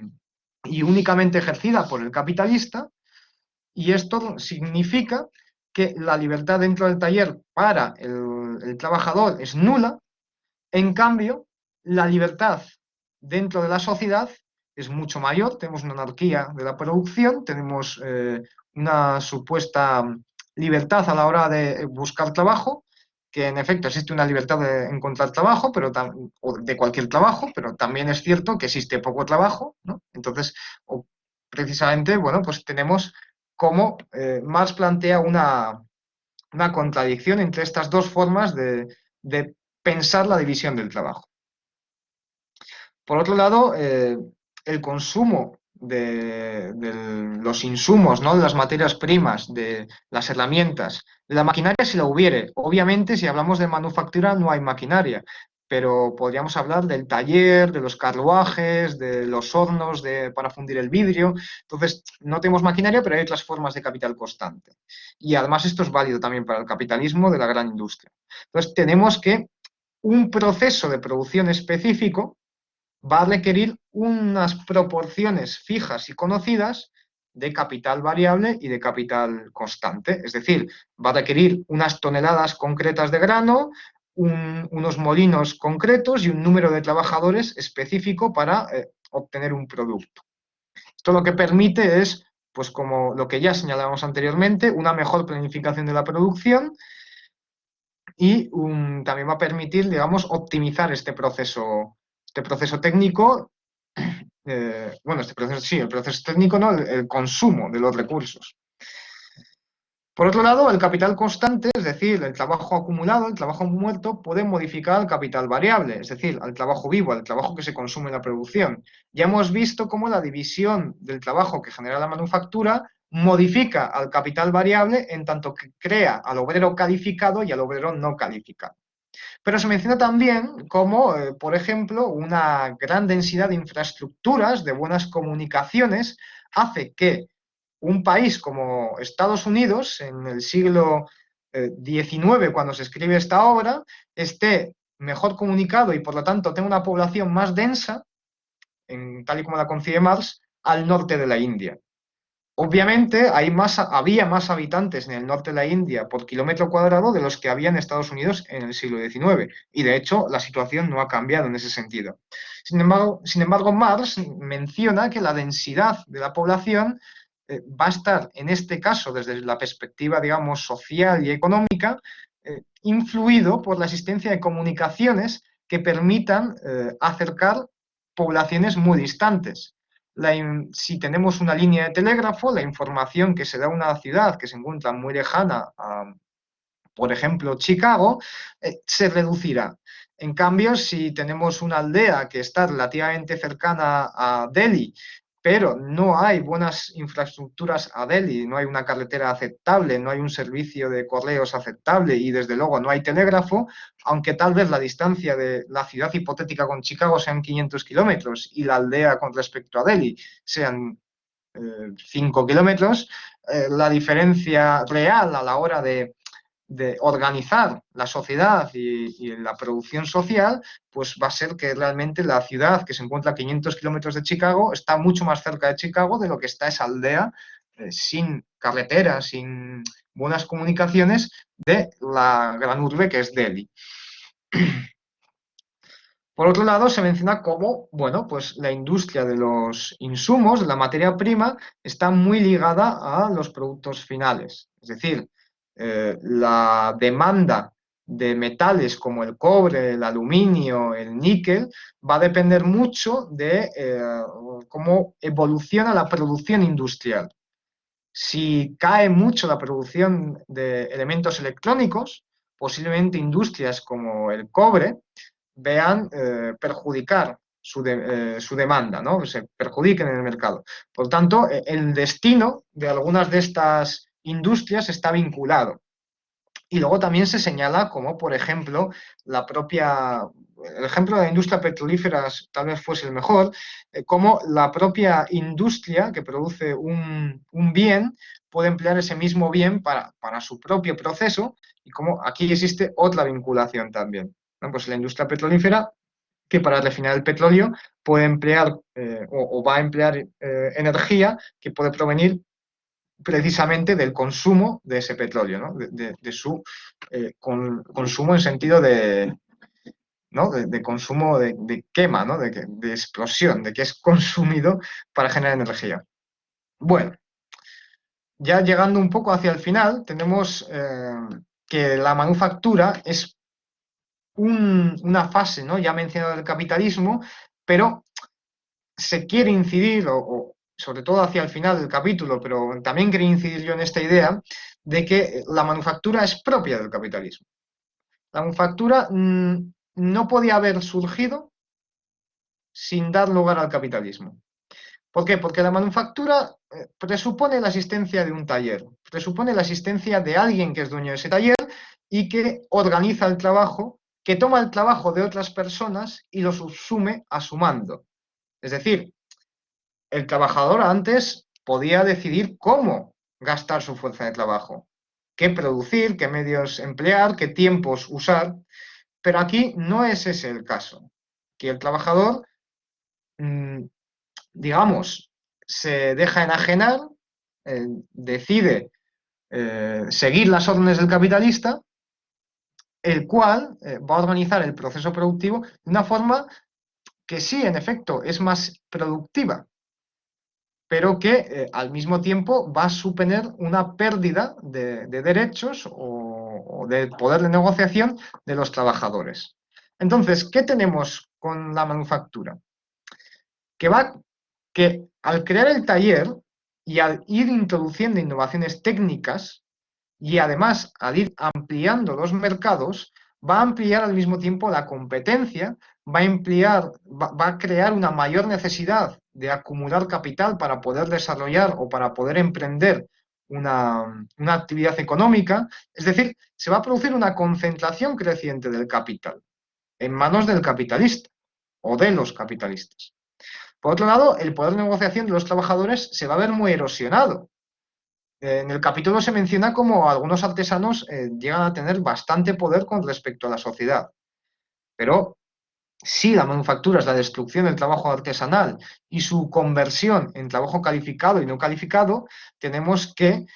únicamente ejercida por el capitalista, y esto significa que la libertad dentro del taller para el trabajador es nula. En cambio, la libertad dentro de la sociedad es mucho mayor. Tenemos una anarquía de la producción, tenemos una supuesta libertad a la hora de buscar trabajo, que en efecto existe una libertad de encontrar trabajo, o de cualquier trabajo, pero también es cierto que existe poco trabajo, ¿no? Entonces, precisamente, bueno, pues tenemos cómo Marx plantea una contradicción entre estas dos formas de pensar la división del trabajo. Por otro lado, el consumo de los insumos, ¿no? De las materias primas, de las herramientas, de la maquinaria si la hubiere. Obviamente, si hablamos de manufactura no hay maquinaria, pero podríamos hablar del taller, de los carruajes, de los hornos para fundir el vidrio. Entonces, no tenemos maquinaria, pero hay otras formas de capital constante. Y además esto es válido también para el capitalismo de la gran industria. Entonces, tenemos que un proceso de producción específico va a requerir unas proporciones fijas y conocidas de capital variable y de capital constante. Es decir, va a requerir unas toneladas concretas de grano, unos molinos concretos y un número de trabajadores específico para obtener un producto. Esto lo que permite es, pues como lo que ya señalábamos anteriormente, una mejor planificación de la producción y también va a permitir, digamos, optimizar este proceso técnico, el proceso técnico, ¿no? El consumo de los recursos. Por otro lado, el capital constante, es decir, el trabajo acumulado, el trabajo muerto, puede modificar al capital variable, es decir, al trabajo vivo, al trabajo que se consume en la producción. Ya hemos visto cómo la división del trabajo que genera la manufactura modifica al capital variable en tanto que crea al obrero calificado y al obrero no calificado. Pero se menciona también como, por ejemplo, una gran densidad de infraestructuras, de buenas comunicaciones, hace que un país como Estados Unidos, en el siglo XIX, cuando se escribe esta obra, esté mejor comunicado y por lo tanto tenga una población más densa, tal y como la concibe Marx, al norte de la India. Obviamente había más habitantes en el norte de la India por kilómetro cuadrado de los que había en Estados Unidos en el siglo XIX. Y de hecho la situación no ha cambiado en ese sentido. Sin embargo, Marx menciona que la densidad de la población va a estar, en este caso, desde la perspectiva, digamos, social y económica, influido por la existencia de comunicaciones que permitan acercar poblaciones muy distantes. Si tenemos una línea de telégrafo, la información que se da a una ciudad que se encuentra muy lejana a, por ejemplo, Chicago, se reducirá. En cambio, si tenemos una aldea que está relativamente cercana a Delhi, pero no hay buenas infraestructuras a Delhi, no hay una carretera aceptable, no hay un servicio de correos aceptable y desde luego no hay telégrafo, aunque tal vez la distancia de la ciudad hipotética con Chicago sean 500 kilómetros y la aldea con respecto a Delhi sean 5 kilómetros, la diferencia real a la hora de organizar la sociedad y la producción social, pues va a ser que realmente la ciudad que se encuentra a 500 kilómetros de Chicago está mucho más cerca de Chicago de lo que está esa aldea sin carreteras, sin buenas comunicaciones de la gran urbe que es Delhi. Por otro lado, se menciona cómo, bueno, pues la industria de los insumos, de la materia prima, está muy ligada a los productos finales. Es decir, la demanda de metales como el cobre, el aluminio, el níquel, va a depender mucho de cómo evoluciona la producción industrial. Si cae mucho la producción de elementos electrónicos, posiblemente industrias como el cobre, vean perjudicar su demanda, ¿no? Se perjudiquen en el mercado. Por lo tanto, el destino de algunas de estas industrias está vinculado. Y luego también se señala como, por ejemplo, el ejemplo de la industria petrolífera tal vez fuese el mejor, como la propia industria que produce un bien puede emplear ese mismo bien para su propio proceso y como aquí existe otra vinculación también, ¿no? Pues la industria petrolífera que para refinar el petróleo puede emplear o va a emplear energía que puede provenir precisamente del consumo de ese petróleo, ¿no? de su consumo en sentido de, ¿no? de consumo de quema, ¿no? de explosión, de que es consumido para generar energía. Bueno, ya llegando un poco hacia el final, tenemos que la manufactura es una fase, ¿no? Ya mencionada del capitalismo, pero se quiere incidir, o sobre todo hacia el final del capítulo, pero también quería incidir yo en esta idea de que la manufactura es propia del capitalismo. La manufactura no podía haber surgido sin dar lugar al capitalismo. ¿Por qué? Porque la manufactura presupone la existencia de un taller, presupone la existencia de alguien que es dueño de ese taller y que organiza el trabajo, que toma el trabajo de otras personas y lo subsume a su mando. Es decir, el trabajador antes podía decidir cómo gastar su fuerza de trabajo, qué producir, qué medios emplear, qué tiempos usar, pero aquí no es ese el caso. Que el trabajador, digamos, se deja enajenar, decide seguir las órdenes del capitalista, el cual va a organizar el proceso productivo de una forma que sí, en efecto, es más productiva, pero que al mismo tiempo va a suponer una pérdida de derechos o de poder de negociación de los trabajadores. Entonces, ¿qué tenemos con la manufactura? Que al crear el taller y al ir introduciendo innovaciones técnicas y además al ir ampliando los mercados, va a ampliar al mismo tiempo la competencia, va a crear una mayor necesidad de acumular capital para poder desarrollar o para poder emprender una actividad económica. Es decir, se va a producir una concentración creciente del capital en manos del capitalista o de los capitalistas. Por otro lado, el poder de negociación de los trabajadores se va a ver muy erosionado. En el capítulo se menciona cómo algunos artesanos llegan a tener bastante poder con respecto a la sociedad. Pero si la manufactura es la destrucción del trabajo artesanal y su conversión en trabajo calificado y no calificado, tenemos que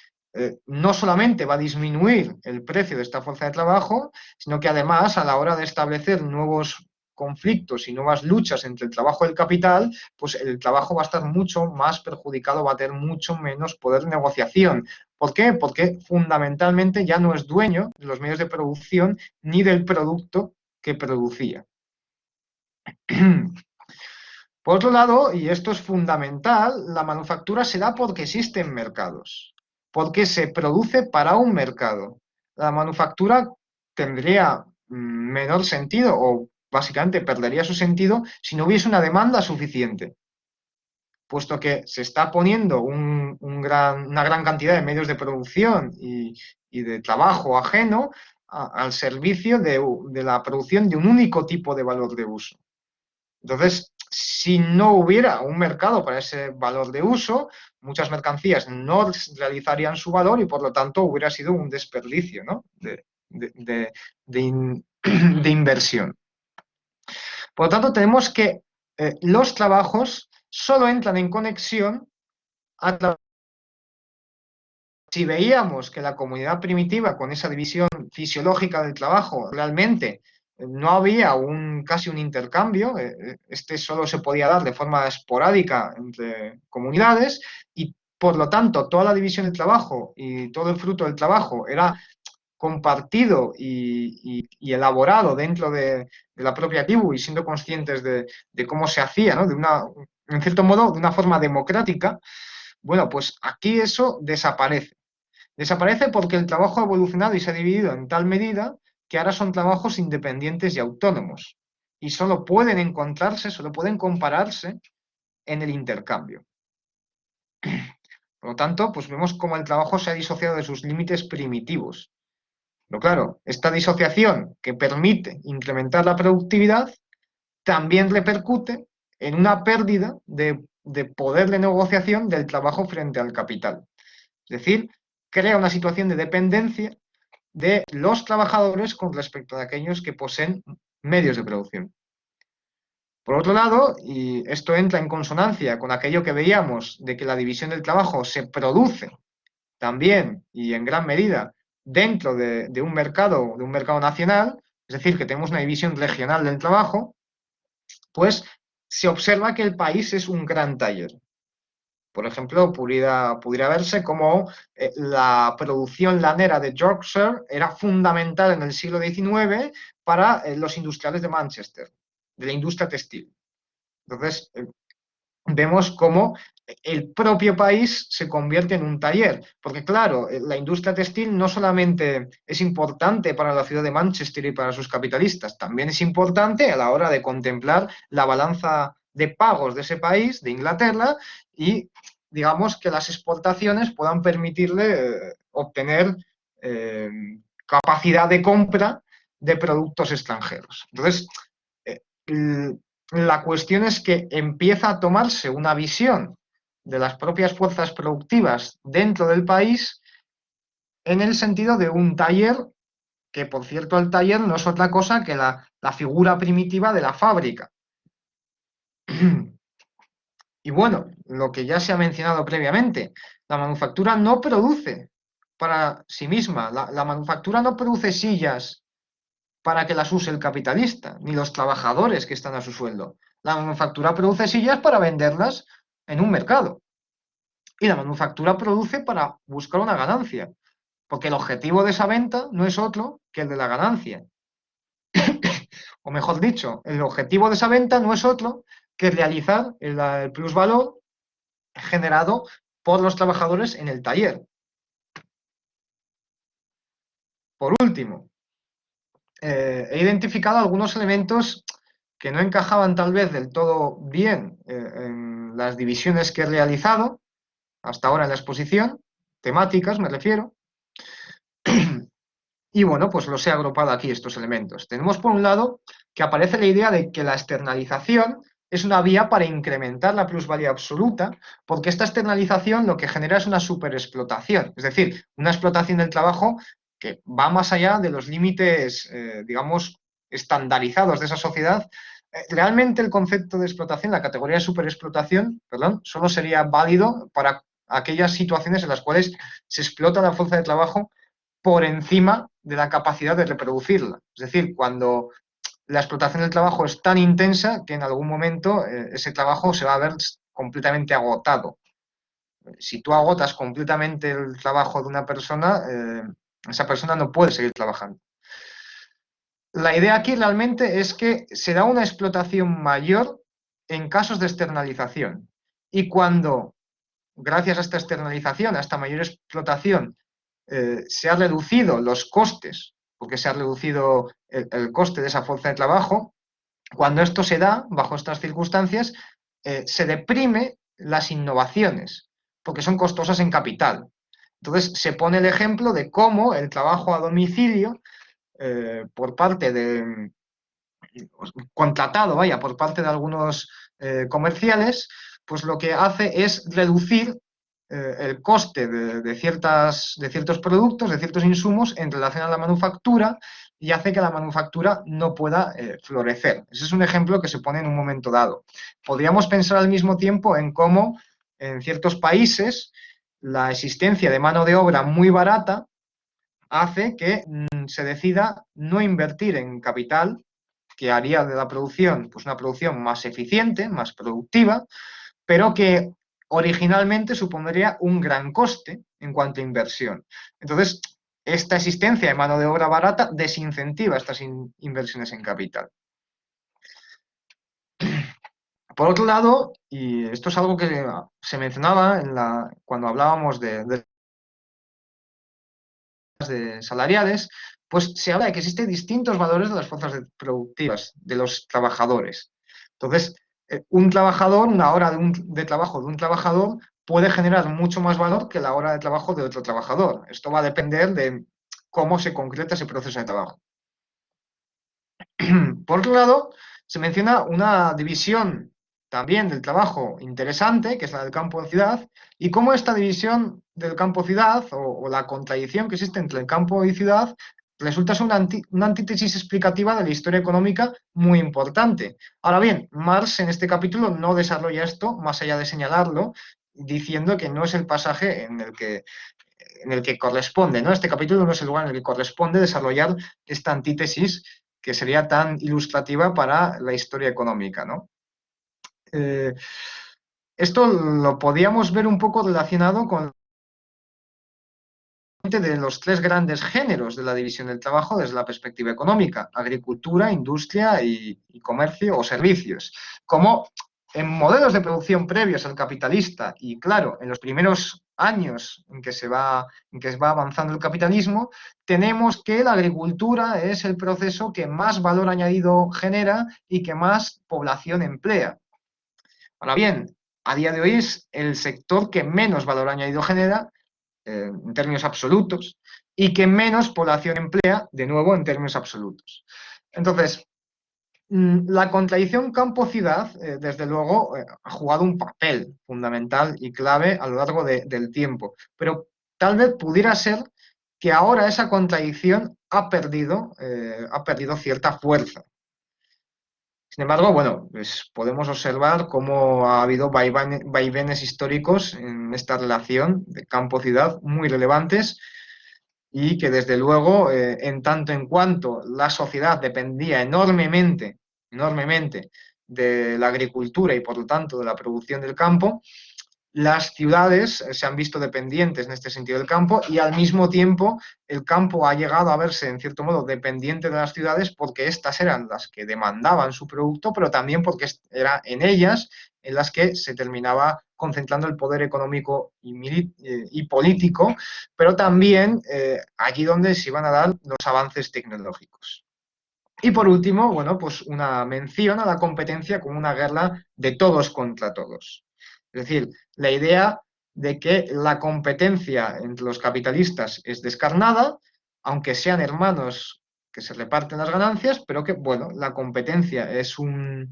no solamente va a disminuir el precio de esta fuerza de trabajo, sino que además a la hora de establecer nuevos conflictos y nuevas luchas entre el trabajo y el capital, pues el trabajo va a estar mucho más perjudicado, va a tener mucho menos poder de negociación. ¿Por qué? Porque fundamentalmente ya no es dueño de los medios de producción ni del producto que producía. Por otro lado, y esto es fundamental, la manufactura se da porque existen mercados, porque se produce para un mercado. La manufactura tendría menor sentido o básicamente perdería su sentido si no hubiese una demanda suficiente. puesto que se está poniendo una gran cantidad de medios de producción y de trabajo ajeno al servicio de la producción de un único tipo de valor de uso. Entonces, si no hubiera un mercado para ese valor de uso, muchas mercancías no realizarían su valor y por lo tanto hubiera sido un desperdicio, ¿no? de inversión. Por lo tanto, tenemos que los trabajos solo entran en conexión a través. Si veíamos que la comunidad primitiva, con esa división fisiológica del trabajo, realmente no había casi un intercambio, este solo se podía dar de forma esporádica entre comunidades y por lo tanto toda la división del trabajo y todo el fruto del trabajo era compartido y elaborado dentro de la propia tribu y siendo conscientes de cómo se hacía, ¿no? En cierto modo, de una forma democrática, bueno, pues aquí eso desaparece. Desaparece porque el trabajo ha evolucionado y se ha dividido en tal medida que ahora son trabajos independientes y autónomos. Y solo pueden encontrarse, solo pueden compararse en el intercambio. Por lo tanto, pues vemos cómo el trabajo se ha disociado de sus límites primitivos. Pero claro, esta disociación que permite incrementar la productividad también repercute en una pérdida de poder de negociación del trabajo frente al capital. Es decir, crea una situación de dependencia de los trabajadores con respecto a aquellos que poseen medios de producción. Por otro lado, y esto entra en consonancia con aquello que veíamos de que la división del trabajo se produce también y en gran medida dentro de un mercado nacional, es decir, que tenemos una división regional del trabajo, pues se observa que el país es un gran taller. Por ejemplo, pudiera verse como la producción lanera de Yorkshire era fundamental en el siglo XIX para los industriales de Manchester, de la industria textil. Entonces, vemos cómo el propio país se convierte en un taller, porque claro, la industria textil no solamente es importante para la ciudad de Manchester y para sus capitalistas, también es importante a la hora de contemplar la balanza de pagos de ese país, de Inglaterra, y digamos que las exportaciones puedan permitirle obtener eh, capacidad de compra de productos extranjeros. Entonces, eh, la cuestión es que empieza a tomarse una visión de las propias fuerzas productivas dentro del país en el sentido de un taller, que por cierto el taller no es otra cosa que la figura primitiva de la fábrica. Y bueno, lo que ya se ha mencionado previamente, la manufactura no produce para sí misma, la manufactura no produce sillas para que las use el capitalista, ni los trabajadores que están a su sueldo. La manufactura produce sillas para venderlas en un mercado. Y la manufactura produce para buscar una ganancia, porque el objetivo de esa venta no es otro que el de la ganancia. O mejor dicho, el objetivo de esa venta no es otro que realizar el plusvalor generado por los trabajadores en el taller. Por último, he identificado algunos elementos que no encajaban tal vez del todo bien en las divisiones que he realizado hasta ahora en la exposición, temáticas me refiero, y bueno, pues los he agrupado aquí estos elementos. Tenemos por un lado que aparece la idea de que la externalización es una vía para incrementar la plusvalía absoluta, porque esta externalización lo que genera es una superexplotación, es decir, una explotación del trabajo que va más allá de los límites, digamos, estandarizados de esa sociedad. Realmente el concepto de explotación, la categoría de superexplotación, perdón, solo sería válido para aquellas situaciones en las cuales se explota la fuerza de trabajo por encima de la capacidad de reproducirla. Es decir, cuando la explotación del trabajo es tan intensa que en algún momento ese trabajo se va a ver completamente agotado. Si tú agotas completamente el trabajo de una persona, esa persona no puede seguir trabajando. La idea aquí realmente es que se da una explotación mayor en casos de externalización. Y cuando, gracias a esta externalización, a esta mayor explotación, se han reducido los costes, porque se ha reducido el coste de esa fuerza de trabajo, cuando esto se da, bajo estas circunstancias, se deprime las innovaciones, porque son costosas en capital. Entonces, se pone el ejemplo de cómo el trabajo a domicilio, por parte de, contratado, vaya, por parte de algunos comerciales, pues lo que hace es reducir el coste de ciertos productos, de ciertos insumos en relación a la manufactura y hace que la manufactura no pueda florecer. Ese es un ejemplo que se pone en un momento dado. Podríamos pensar al mismo tiempo en cómo en ciertos países la existencia de mano de obra muy barata hace que se decida no invertir en capital, que haría de la producción pues una producción más eficiente, más productiva, pero que originalmente supondría un gran coste en cuanto a inversión. Entonces, esta existencia de mano de obra barata desincentiva estas inversiones en capital. Por otro lado, y esto es algo que se mencionaba cuando hablábamos de salariales, pues se habla de que existen distintos valores de las fuerzas productivas de los trabajadores. Entonces, un trabajador, una hora de trabajo de un trabajador puede generar mucho más valor que la hora de trabajo de otro trabajador. Esto va a depender de cómo se concreta ese proceso de trabajo. Por otro lado, se menciona una división también del trabajo interesante, que es la del campo-ciudad, y cómo esta división del campo-ciudad o la contradicción que existe entre el campo y ciudad resulta ser una antítesis explicativa de la historia económica muy importante. Ahora bien, Marx en este capítulo no desarrolla esto, más allá de señalarlo, diciendo que no es el pasaje en el que corresponde, ¿no? Este capítulo no es el lugar en el que corresponde desarrollar esta antítesis que sería tan ilustrativa para la historia económica, ¿no? Esto lo podíamos ver un poco relacionado con de los tres grandes géneros de la división del trabajo desde la perspectiva económica: agricultura, industria y comercio o servicios. Como en modelos de producción previos al capitalista y, claro, en los primeros años en que va avanzando el capitalismo, tenemos que la agricultura es el proceso que más valor añadido genera y que más población emplea. Ahora bien, a día de hoy es el sector que menos valor añadido genera en términos absolutos, y que menos población emplea, de nuevo, en términos absolutos. Entonces, la contradicción campo-ciudad, desde luego, ha jugado un papel fundamental y clave a lo largo del tiempo, pero tal vez pudiera ser que ahora esa contradicción ha perdido cierta fuerza. Sin embargo, bueno, pues podemos observar cómo ha habido vaivenes históricos en esta relación de campo-ciudad muy relevantes y que desde luego, en tanto en cuanto la sociedad dependía enormemente, enormemente de la agricultura y por lo tanto de la producción del campo, las ciudades se han visto dependientes en este sentido del campo y al mismo tiempo el campo ha llegado a verse en cierto modo dependiente de las ciudades porque éstas eran las que demandaban su producto, pero también porque era en ellas en las que se terminaba concentrando el poder económico y político, pero también allí donde se iban a dar los avances tecnológicos. Y por último, bueno, pues una mención a la competencia como una guerra de todos contra todos. Es decir, la idea de que la competencia entre los capitalistas es descarnada, aunque sean hermanos que se reparten las ganancias, pero que, bueno, la competencia es un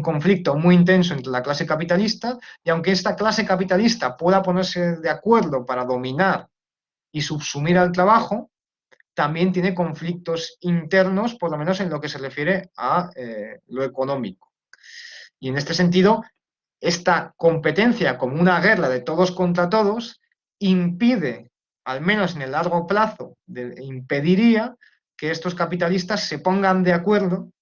conflicto muy intenso entre la clase capitalista, y aunque esta clase capitalista pueda ponerse de acuerdo para dominar y subsumir al trabajo, también tiene conflictos internos, por lo menos en lo que se refiere a lo económico. Y en este sentido, esta competencia como una guerra de todos contra todos impide, al menos en el largo plazo, impediría que estos capitalistas se pongan de acuerdo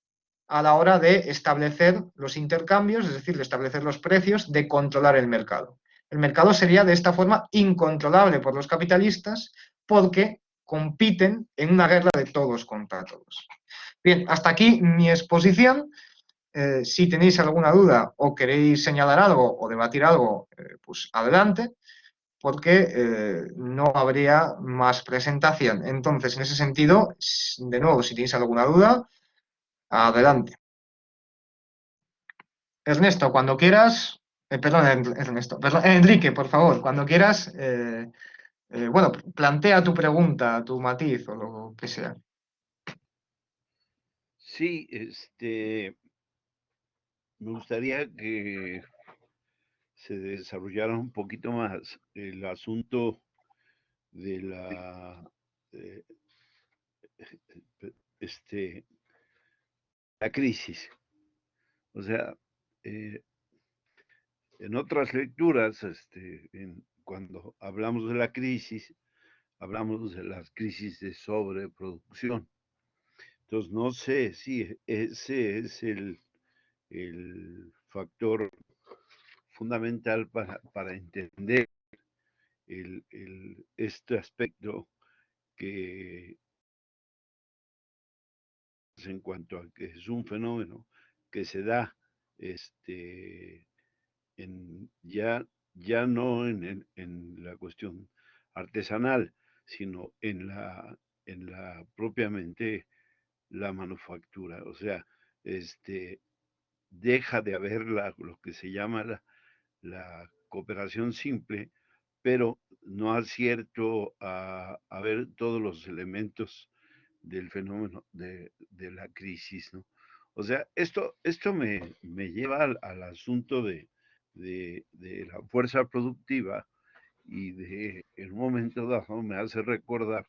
a la hora de establecer los intercambios, es decir, de establecer los precios, de controlar el mercado. El mercado sería de esta forma incontrolable por los capitalistas porque compiten en una guerra de todos contra todos. Bien, hasta aquí mi exposición. Si tenéis alguna duda o queréis señalar algo o debatir algo, pues adelante, porque no habría más presentación. Entonces, en ese sentido, de nuevo, si tenéis alguna duda, adelante. Ernesto, cuando quieras, Perdón, Ernesto. Perdón, Enrique, por favor, cuando quieras, bueno, plantea tu pregunta, tu matiz o lo que sea. Sí, me gustaría que se desarrollara un poquito más el asunto de eh, este, la crisis. O sea, eh, en otras lecturas, cuando hablamos de la crisis, hablamos de las crisis de sobreproducción. Entonces, no sé si ese es el factor fundamental para entender este aspecto que en cuanto a que es un fenómeno que se da este, ya no en la cuestión artesanal, sino en la propiamente la manufactura. O sea, este, deja de haber lo que se llama la cooperación simple, pero no acierto a ver todos los elementos del fenómeno de la crisis, ¿no? O sea, esto me lleva al asunto de la fuerza productiva y de en un momento dado me hace recordar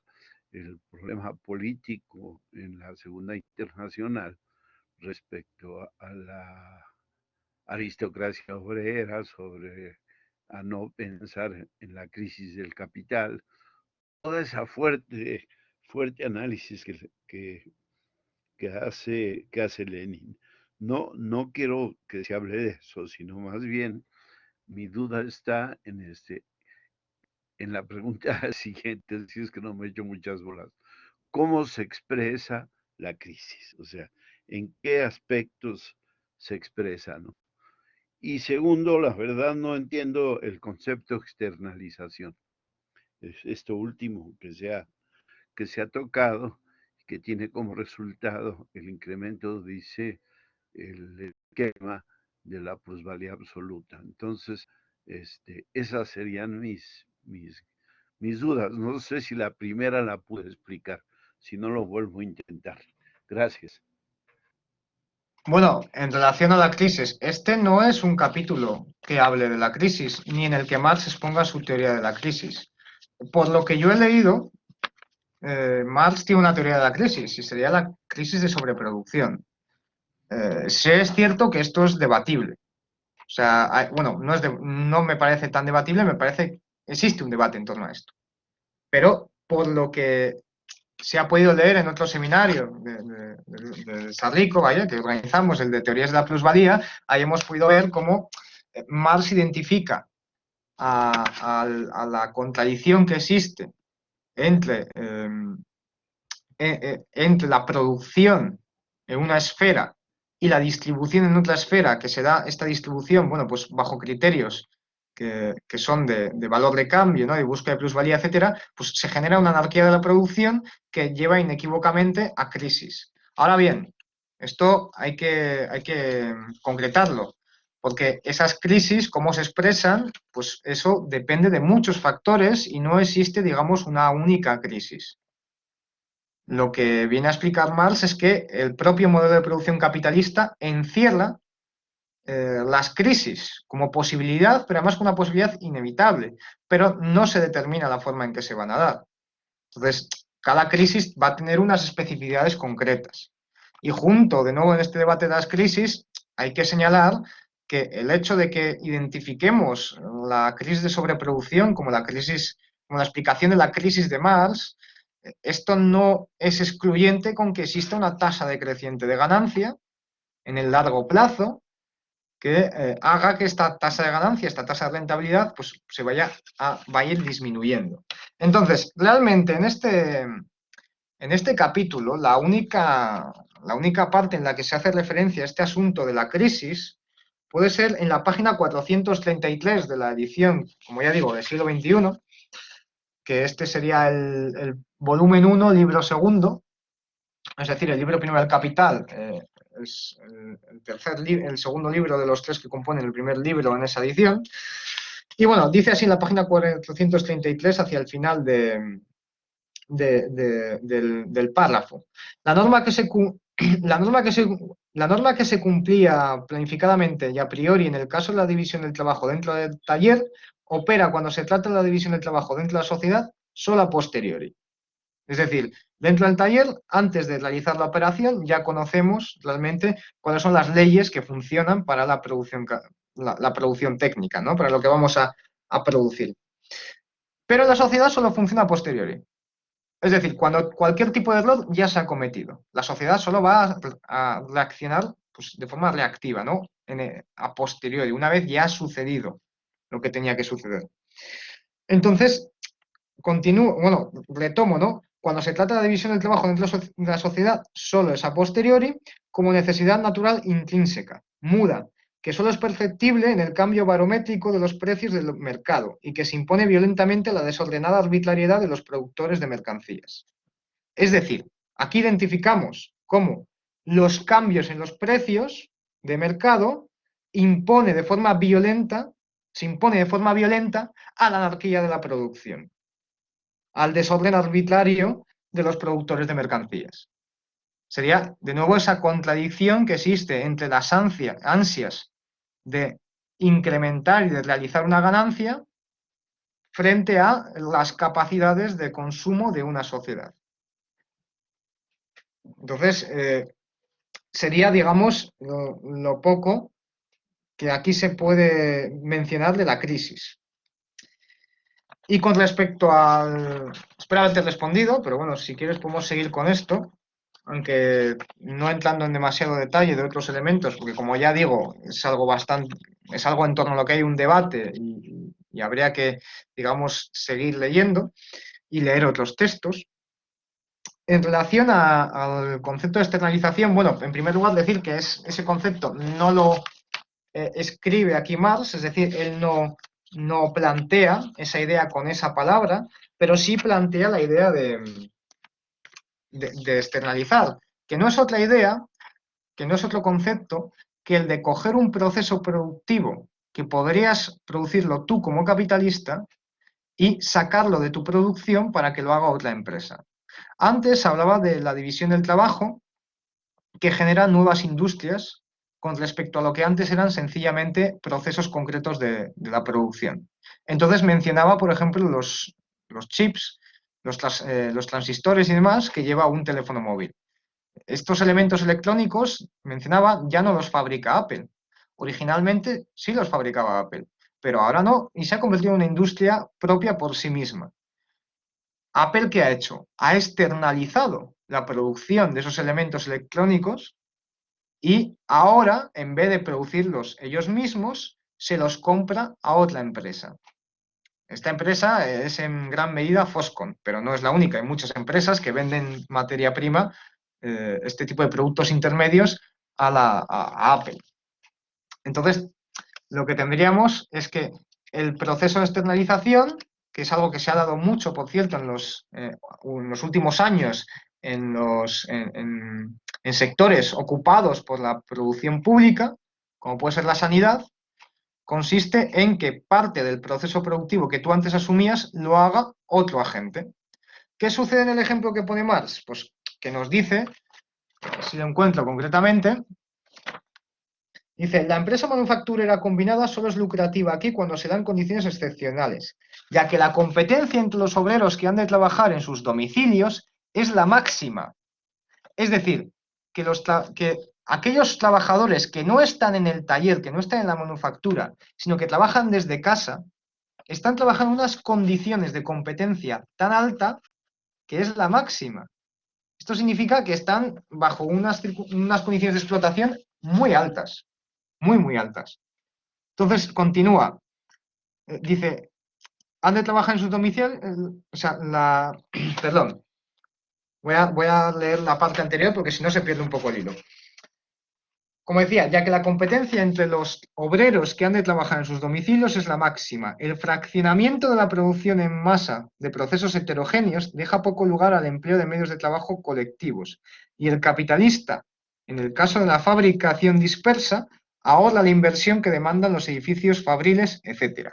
el problema político en la Segunda Internacional respecto a la aristocracia obrera, sobre a no pensar en la crisis del capital, toda esa fuerte análisis que hace Lenin. No quiero que se hable de eso, sino más bien mi duda está en la pregunta siguiente, si es que no me he hecho muchas bolas. ¿Cómo se expresa la crisis? O sea, ¿en qué aspectos se expresa, no? Y segundo, la verdad no entiendo el concepto externalización. Es esto último que se ha tocado, que tiene como resultado el incremento, dice el esquema de la plusvalía absoluta. Entonces, esas serían mis dudas. No sé si la primera la pude explicar, si no lo vuelvo a intentar. Gracias. Bueno, en relación a la crisis, este no es un capítulo que hable de la crisis, ni en el que Marx exponga su teoría de la crisis. Por lo que yo he leído, Marx tiene una teoría de la crisis y sería la crisis de sobreproducción. Sí es cierto que esto es debatible. O sea, bueno, no me parece tan debatible, me parece existe un debate en torno a esto. Pero por lo que se ha podido leer en otro seminario de Sarrico, vaya, que organizamos, el de teorías de la plusvalía, ahí hemos podido ver cómo Marx identifica a la contradicción que existe entre, entre la producción en una esfera y la distribución en otra esfera, que se da esta distribución, bueno, pues bajo criterios que son de valor de cambio, ¿no? De búsqueda de plusvalía, etcétera, pues se genera una anarquía de la producción que lleva inequívocamente a crisis. Ahora bien, esto hay que concretarlo, porque esas crisis, cómo se expresan, pues eso depende de muchos factores y no existe, digamos, una única crisis. Lo que viene a explicar Marx es que el propio modelo de producción capitalista encierra las crisis como posibilidad, pero además como una posibilidad inevitable, pero no se determina la forma en que se van a dar. Entonces, cada crisis va a tener unas especificidades concretas. Y junto, de nuevo, en este debate de las crisis, hay que señalar que el hecho de que identifiquemos la crisis de sobreproducción como la crisis, como la explicación de la crisis de Marx, esto no es excluyente con que exista una tasa decreciente de ganancia en el largo plazo que haga que esta tasa de ganancia, esta tasa de rentabilidad, pues se vaya a ir disminuyendo. Entonces, realmente en este capítulo, la única parte en la que se hace referencia a este asunto de la crisis puede ser en la página 433 de la edición, como ya digo, del siglo XXI, que este sería el volumen 1, libro segundo, es decir, el libro primero del Capital, es el segundo libro de los tres que componen el primer libro en esa edición. Y bueno, dice así en la página 433, hacia el final del párrafo. La norma que se cumplía planificadamente y a priori en el caso de la división del trabajo dentro del taller opera cuando se trata de la división del trabajo dentro de la sociedad solo a posteriori. Es decir, dentro del taller, antes de realizar la operación, ya conocemos realmente cuáles son las leyes que funcionan para la producción, la producción técnica, ¿no? Para lo que vamos a producir. Pero en la sociedad solo funciona a posteriori. Es decir, cuando cualquier tipo de error ya se ha cometido. La sociedad solo va a reaccionar pues, de forma reactiva, ¿no? A posteriori, una vez ya ha sucedido lo que tenía que suceder. Entonces, continúo, bueno, retomo, ¿no? Cuando se trata de la división del trabajo dentro de la sociedad, solo es a posteriori como necesidad natural intrínseca, muda, que solo es perceptible en el cambio barométrico de los precios del mercado y que se impone violentamente a la desordenada arbitrariedad de los productores de mercancías. Es decir, aquí identificamos cómo los cambios en los precios de mercado se impone de forma violenta a la anarquía de la producción, al desorden arbitrario de los productores de mercancías. Sería, de nuevo, esa contradicción que existe entre las ansias de incrementar y de realizar una ganancia frente a las capacidades de consumo de una sociedad. Entonces, sería, digamos, lo poco que aquí se puede mencionar de la crisis. Y con respecto al... Espero haberte respondido, pero bueno, si quieres podemos seguir con esto, aunque no entrando en demasiado detalle de otros elementos, porque como ya digo, es algo en torno a lo que hay un debate y habría que, digamos, seguir leyendo y leer otros textos. En relación al concepto de externalización, bueno, en primer lugar decir que ese concepto no lo escribe aquí Marx, es decir, él no plantea esa idea con esa palabra, pero sí plantea la idea de externalizar, que no es otra idea, que no es otro concepto que el de coger un proceso productivo que podrías producirlo tú como capitalista y sacarlo de tu producción para que lo haga otra empresa. Antes hablaba de la división del trabajo que genera nuevas industrias con respecto a lo que antes eran sencillamente procesos concretos de la producción. Entonces mencionaba, por ejemplo, los chips, los transistores y demás que lleva un teléfono móvil. Estos elementos electrónicos, mencionaba, ya no los fabrica Apple. Originalmente sí los fabricaba Apple, pero ahora no, y se ha convertido en una industria propia por sí misma. Apple, ¿qué ha hecho? Ha externalizado la producción de esos elementos electrónicos y ahora, en vez de producirlos ellos mismos, se los compra a otra empresa. Esta empresa es en gran medida Foxconn, pero no es la única. Hay muchas empresas que venden materia prima, este tipo de productos intermedios, a Apple. Entonces, lo que tendríamos es que el proceso de externalización, que es algo que se ha dado mucho, por cierto, en los últimos años en sectores ocupados por la producción pública, como puede ser la sanidad, consiste en que parte del proceso productivo que tú antes asumías lo haga otro agente. ¿Qué sucede en el ejemplo que pone Marx? Pues que nos dice, si lo encuentro concretamente, dice, la empresa manufacturera combinada solo es lucrativa aquí cuando se dan condiciones excepcionales, ya que la competencia entre los obreros que han de trabajar en sus domicilios es la máxima. Es decir, que aquellos trabajadores que no están en el taller, que no están en la manufactura, sino que trabajan desde casa, están trabajando en unas condiciones de competencia tan alta que es la máxima. Esto significa que están bajo unas condiciones de explotación muy altas, muy, muy altas. Entonces, continúa. Dice, han de trabajar en sus domicilios, perdón, voy a leer la parte anterior porque si no se pierde un poco el hilo. Como decía, ya que la competencia entre los obreros que han de trabajar en sus domicilios es la máxima, el fraccionamiento de la producción en masa de procesos heterogéneos deja poco lugar al empleo de medios de trabajo colectivos y el capitalista, en el caso de la fabricación dispersa, ahorra la inversión que demandan los edificios fabriles, etc.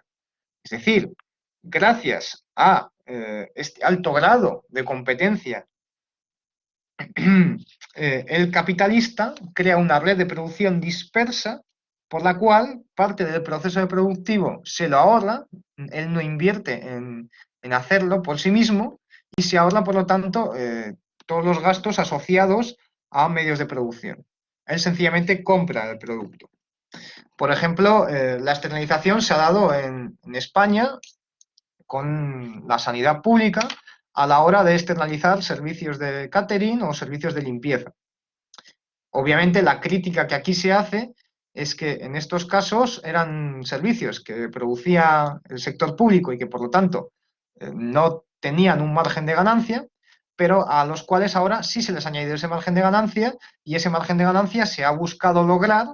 Es decir, gracias a este alto grado de competencia, el capitalista crea una red de producción dispersa por la cual parte del proceso de productivo se lo ahorra, él no invierte en hacerlo por sí mismo y se ahorra, por lo tanto, todos los gastos asociados a medios de producción. Él sencillamente compra el producto. Por ejemplo, la externalización se ha dado en España con la sanidad pública a la hora de externalizar servicios de catering o servicios de limpieza. Obviamente, la crítica que aquí se hace es que en estos casos eran servicios que producía el sector público y que, por lo tanto, no tenían un margen de ganancia, pero a los cuales ahora sí se les ha añadido ese margen de ganancia y ese margen de ganancia se ha buscado lograr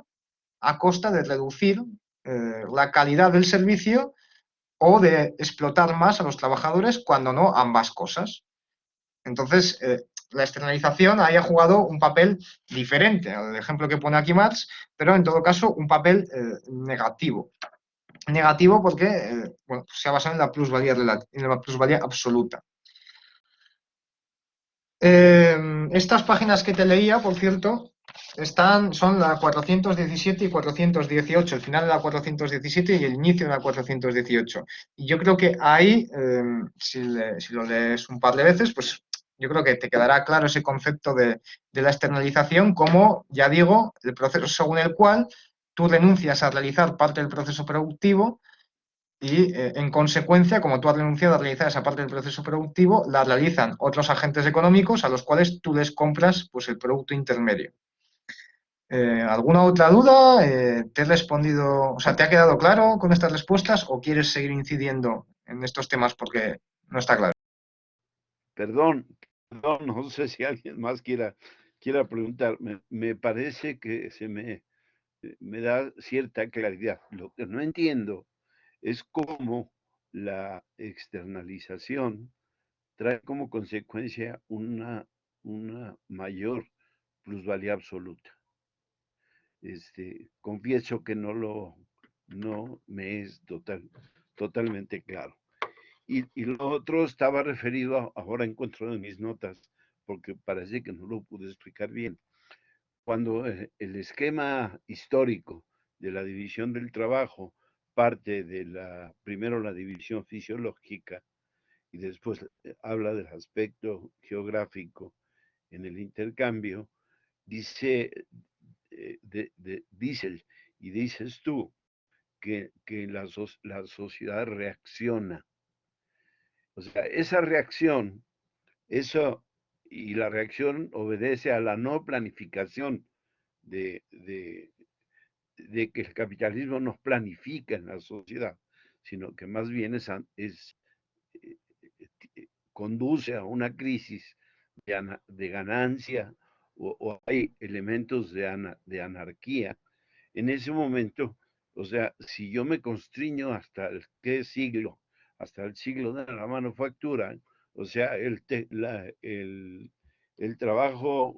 a costa de reducir la calidad del servicio o de explotar más a los trabajadores, cuando no ambas cosas. Entonces, la externalización ahí ha jugado un papel diferente al ejemplo que pone aquí Marx, pero en todo caso un papel negativo. Negativo porque bueno, se ha basado en la plusvalía absoluta. Estas páginas que te leía, por cierto, son la 417 y 418, el final de la 417 y el inicio de la 418. Y yo creo que ahí, si lo lees un par de veces, pues yo creo que te quedará claro ese concepto de la externalización como, ya digo, el proceso según el cual tú renuncias a realizar parte del proceso productivo y, en consecuencia, como tú has renunciado a realizar esa parte del proceso productivo, la realizan otros agentes económicos a los cuales tú les compras pues, el producto intermedio. ¿Alguna otra duda? ¿Te he respondido, o sea, te ha quedado claro con estas respuestas o quieres seguir incidiendo en estos temas porque no está claro? Perdón, perdón, no sé si alguien más quiera preguntar. Me parece que me da cierta claridad. Lo que no entiendo es cómo la externalización trae como consecuencia una mayor plusvalía absoluta. Confieso que no me es totalmente claro. Y lo otro estaba referido, ahora encuentro en mis notas, porque parece que no lo pude explicar bien. Cuando el esquema histórico de la división del trabajo parte primero la división fisiológica y después habla del aspecto geográfico en el intercambio, dice, dices y dices tú que la sociedad reacciona. O sea, esa reacción, eso, y la reacción obedece a la no planificación de, de, de que el capitalismo no planifica en la sociedad, sino que más bien eh, conduce a una crisis de ganancia o hay elementos de anarquía. En ese momento, o sea, si yo me constriño hasta qué siglo, hasta el siglo de la manufactura, o sea, el trabajo,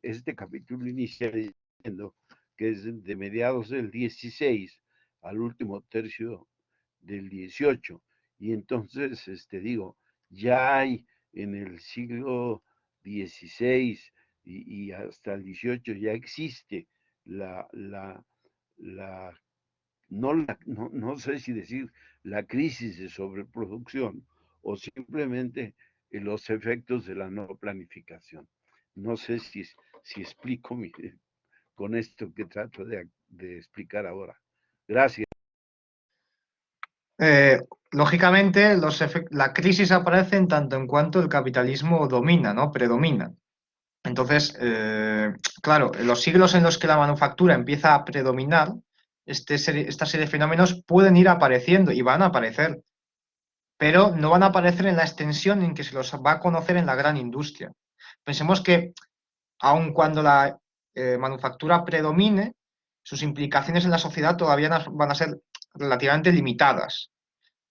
este capítulo inicia diciendo que es de mediados del 16 al último tercio del 18. Y entonces, digo, ya hay en el siglo XVI y hasta el 18 ya existe la, la, la, no sé si decir la crisis de sobreproducción o simplemente los efectos de la no planificación. No sé si explico con esto que trato de explicar ahora. Gracias. Lógicamente, la crisis aparece en tanto en cuanto el capitalismo domina, ¿no? Predomina. Entonces, claro, en los siglos en los que la manufactura empieza a predominar, esta serie de fenómenos pueden ir apareciendo y van a aparecer, pero no van a aparecer en la extensión en que se los va a conocer en la gran industria. Pensemos que, aun cuando la manufactura predomine, sus implicaciones en la sociedad todavía van a ser relativamente limitadas.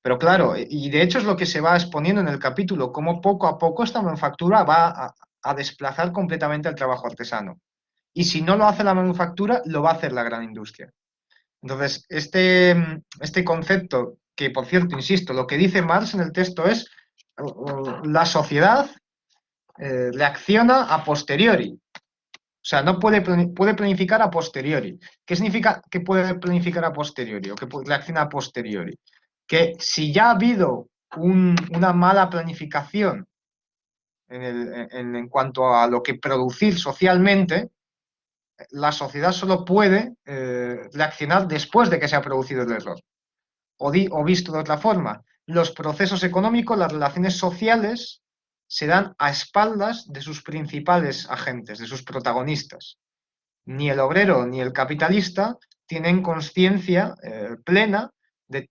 Pero claro, y de hecho es lo que se va exponiendo en el capítulo, cómo poco a poco esta manufactura va a desplazar completamente al trabajo artesano. y si no lo hace la manufactura, lo va a hacer la gran industria. Entonces, este concepto, que por cierto, insisto, lo que dice Marx en el texto es la sociedad reacciona a posteriori. O sea, no puede planificar a posteriori. ¿Qué significa que puede planificar a posteriori o que reacciona a posteriori? Que si ya ha habido una mala planificación en cuanto a lo que producir socialmente, la sociedad solo puede reaccionar después de que se ha producido el error. O visto de otra forma, los procesos económicos, las relaciones sociales, se dan a espaldas de sus principales agentes, de sus protagonistas. Ni el obrero ni el capitalista tienen conciencia plena de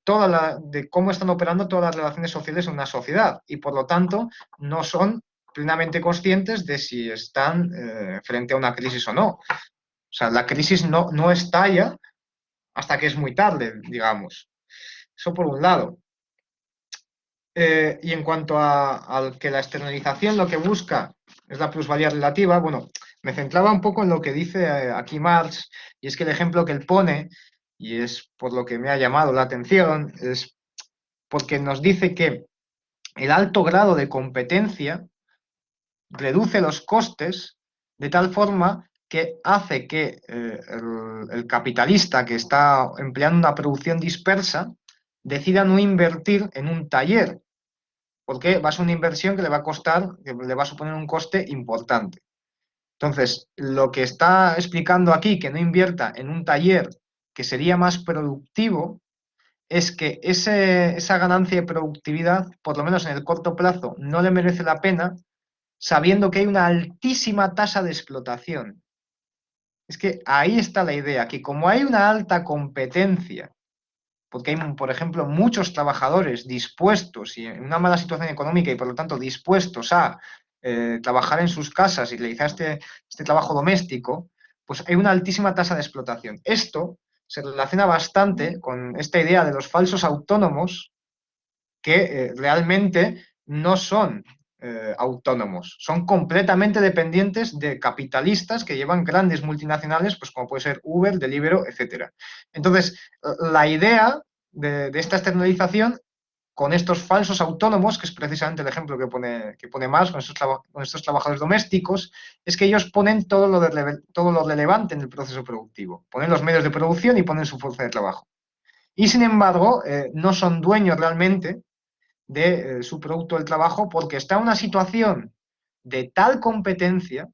cómo están operando todas las relaciones sociales en una sociedad y por lo tanto no son plenamente conscientes de si están frente a una crisis o no. O sea, la crisis no estalla hasta que es muy tarde, digamos. Eso por un lado. Y en cuanto a que la externalización lo que busca es la plusvalía relativa, bueno, me centraba un poco en lo que dice aquí Marx, y es que el ejemplo que él pone, y es por lo que me ha llamado la atención, es porque nos dice que el alto grado de competencia reduce los costes de tal forma que hace que el capitalista que está empleando una producción dispersa decida no invertir en un taller porque va a ser una inversión que le va a costar, que le va a suponer un coste importante. Entonces, lo que está explicando aquí, que no invierta en un taller que sería más productivo, es que esa ganancia de productividad, por lo menos en el corto plazo, no le merece la pena, sabiendo que hay una altísima tasa de explotación. Es que ahí está la idea, que como hay una alta competencia, porque hay, por ejemplo, muchos trabajadores dispuestos y en una mala situación económica y por lo tanto dispuestos a trabajar en sus casas y realizar este trabajo doméstico, pues hay una altísima tasa de explotación. Esto se relaciona bastante con esta idea de los falsos autónomos que realmente no son autónomos, son completamente dependientes de capitalistas que llevan grandes multinacionales, pues como puede ser Uber, Deliveroo, etcétera. Entonces, la idea de esta externalización con estos falsos autónomos, que es precisamente el ejemplo que pone Marx con estos trabajadores domésticos, es que ellos ponen todo lo relevante en el proceso productivo. Ponen los medios de producción y ponen su fuerza de trabajo. Y sin embargo, no son dueños realmente de su producto del trabajo porque está en una situación de tal competencia,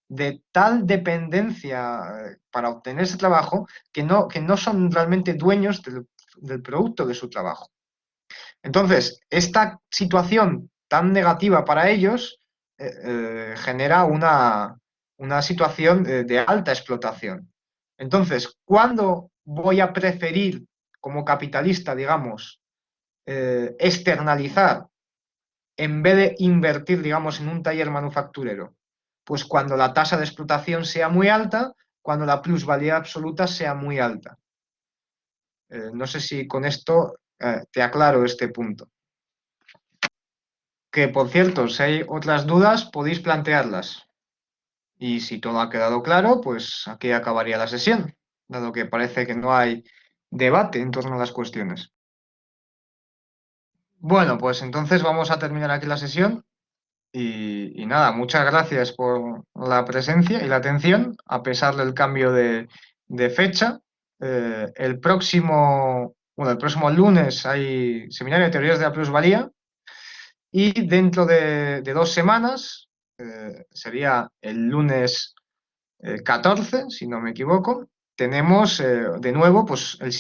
de tal dependencia para obtener ese trabajo, que no son realmente dueños del producto de su trabajo. Entonces, esta situación tan negativa para ellos genera una situación de alta explotación. Entonces, ¿cuándo voy a preferir como capitalista, digamos, externalizar en vez de invertir, digamos, en un taller manufacturero? Pues cuando la tasa de explotación sea muy alta, cuando la plusvalía absoluta sea muy alta. No sé si con esto te aclaro este punto. Que, por cierto, si hay otras dudas, podéis plantearlas. Y si todo ha quedado claro, pues aquí acabaría la sesión, dado que parece que no hay debate en torno a las cuestiones. Bueno, pues entonces vamos a terminar aquí la sesión. Y nada, muchas gracias por la presencia y la atención, a pesar del cambio de fecha. El próximo lunes hay seminario de teorías de la plusvalía y dentro de 2 semanas, sería el lunes 14, si no me equivoco, tenemos de nuevo pues, el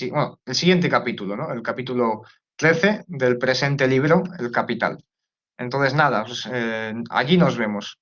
siguiente capítulo, ¿no? El capítulo 13 del presente libro, El Capital. Entonces, nada, pues, allí nos vemos.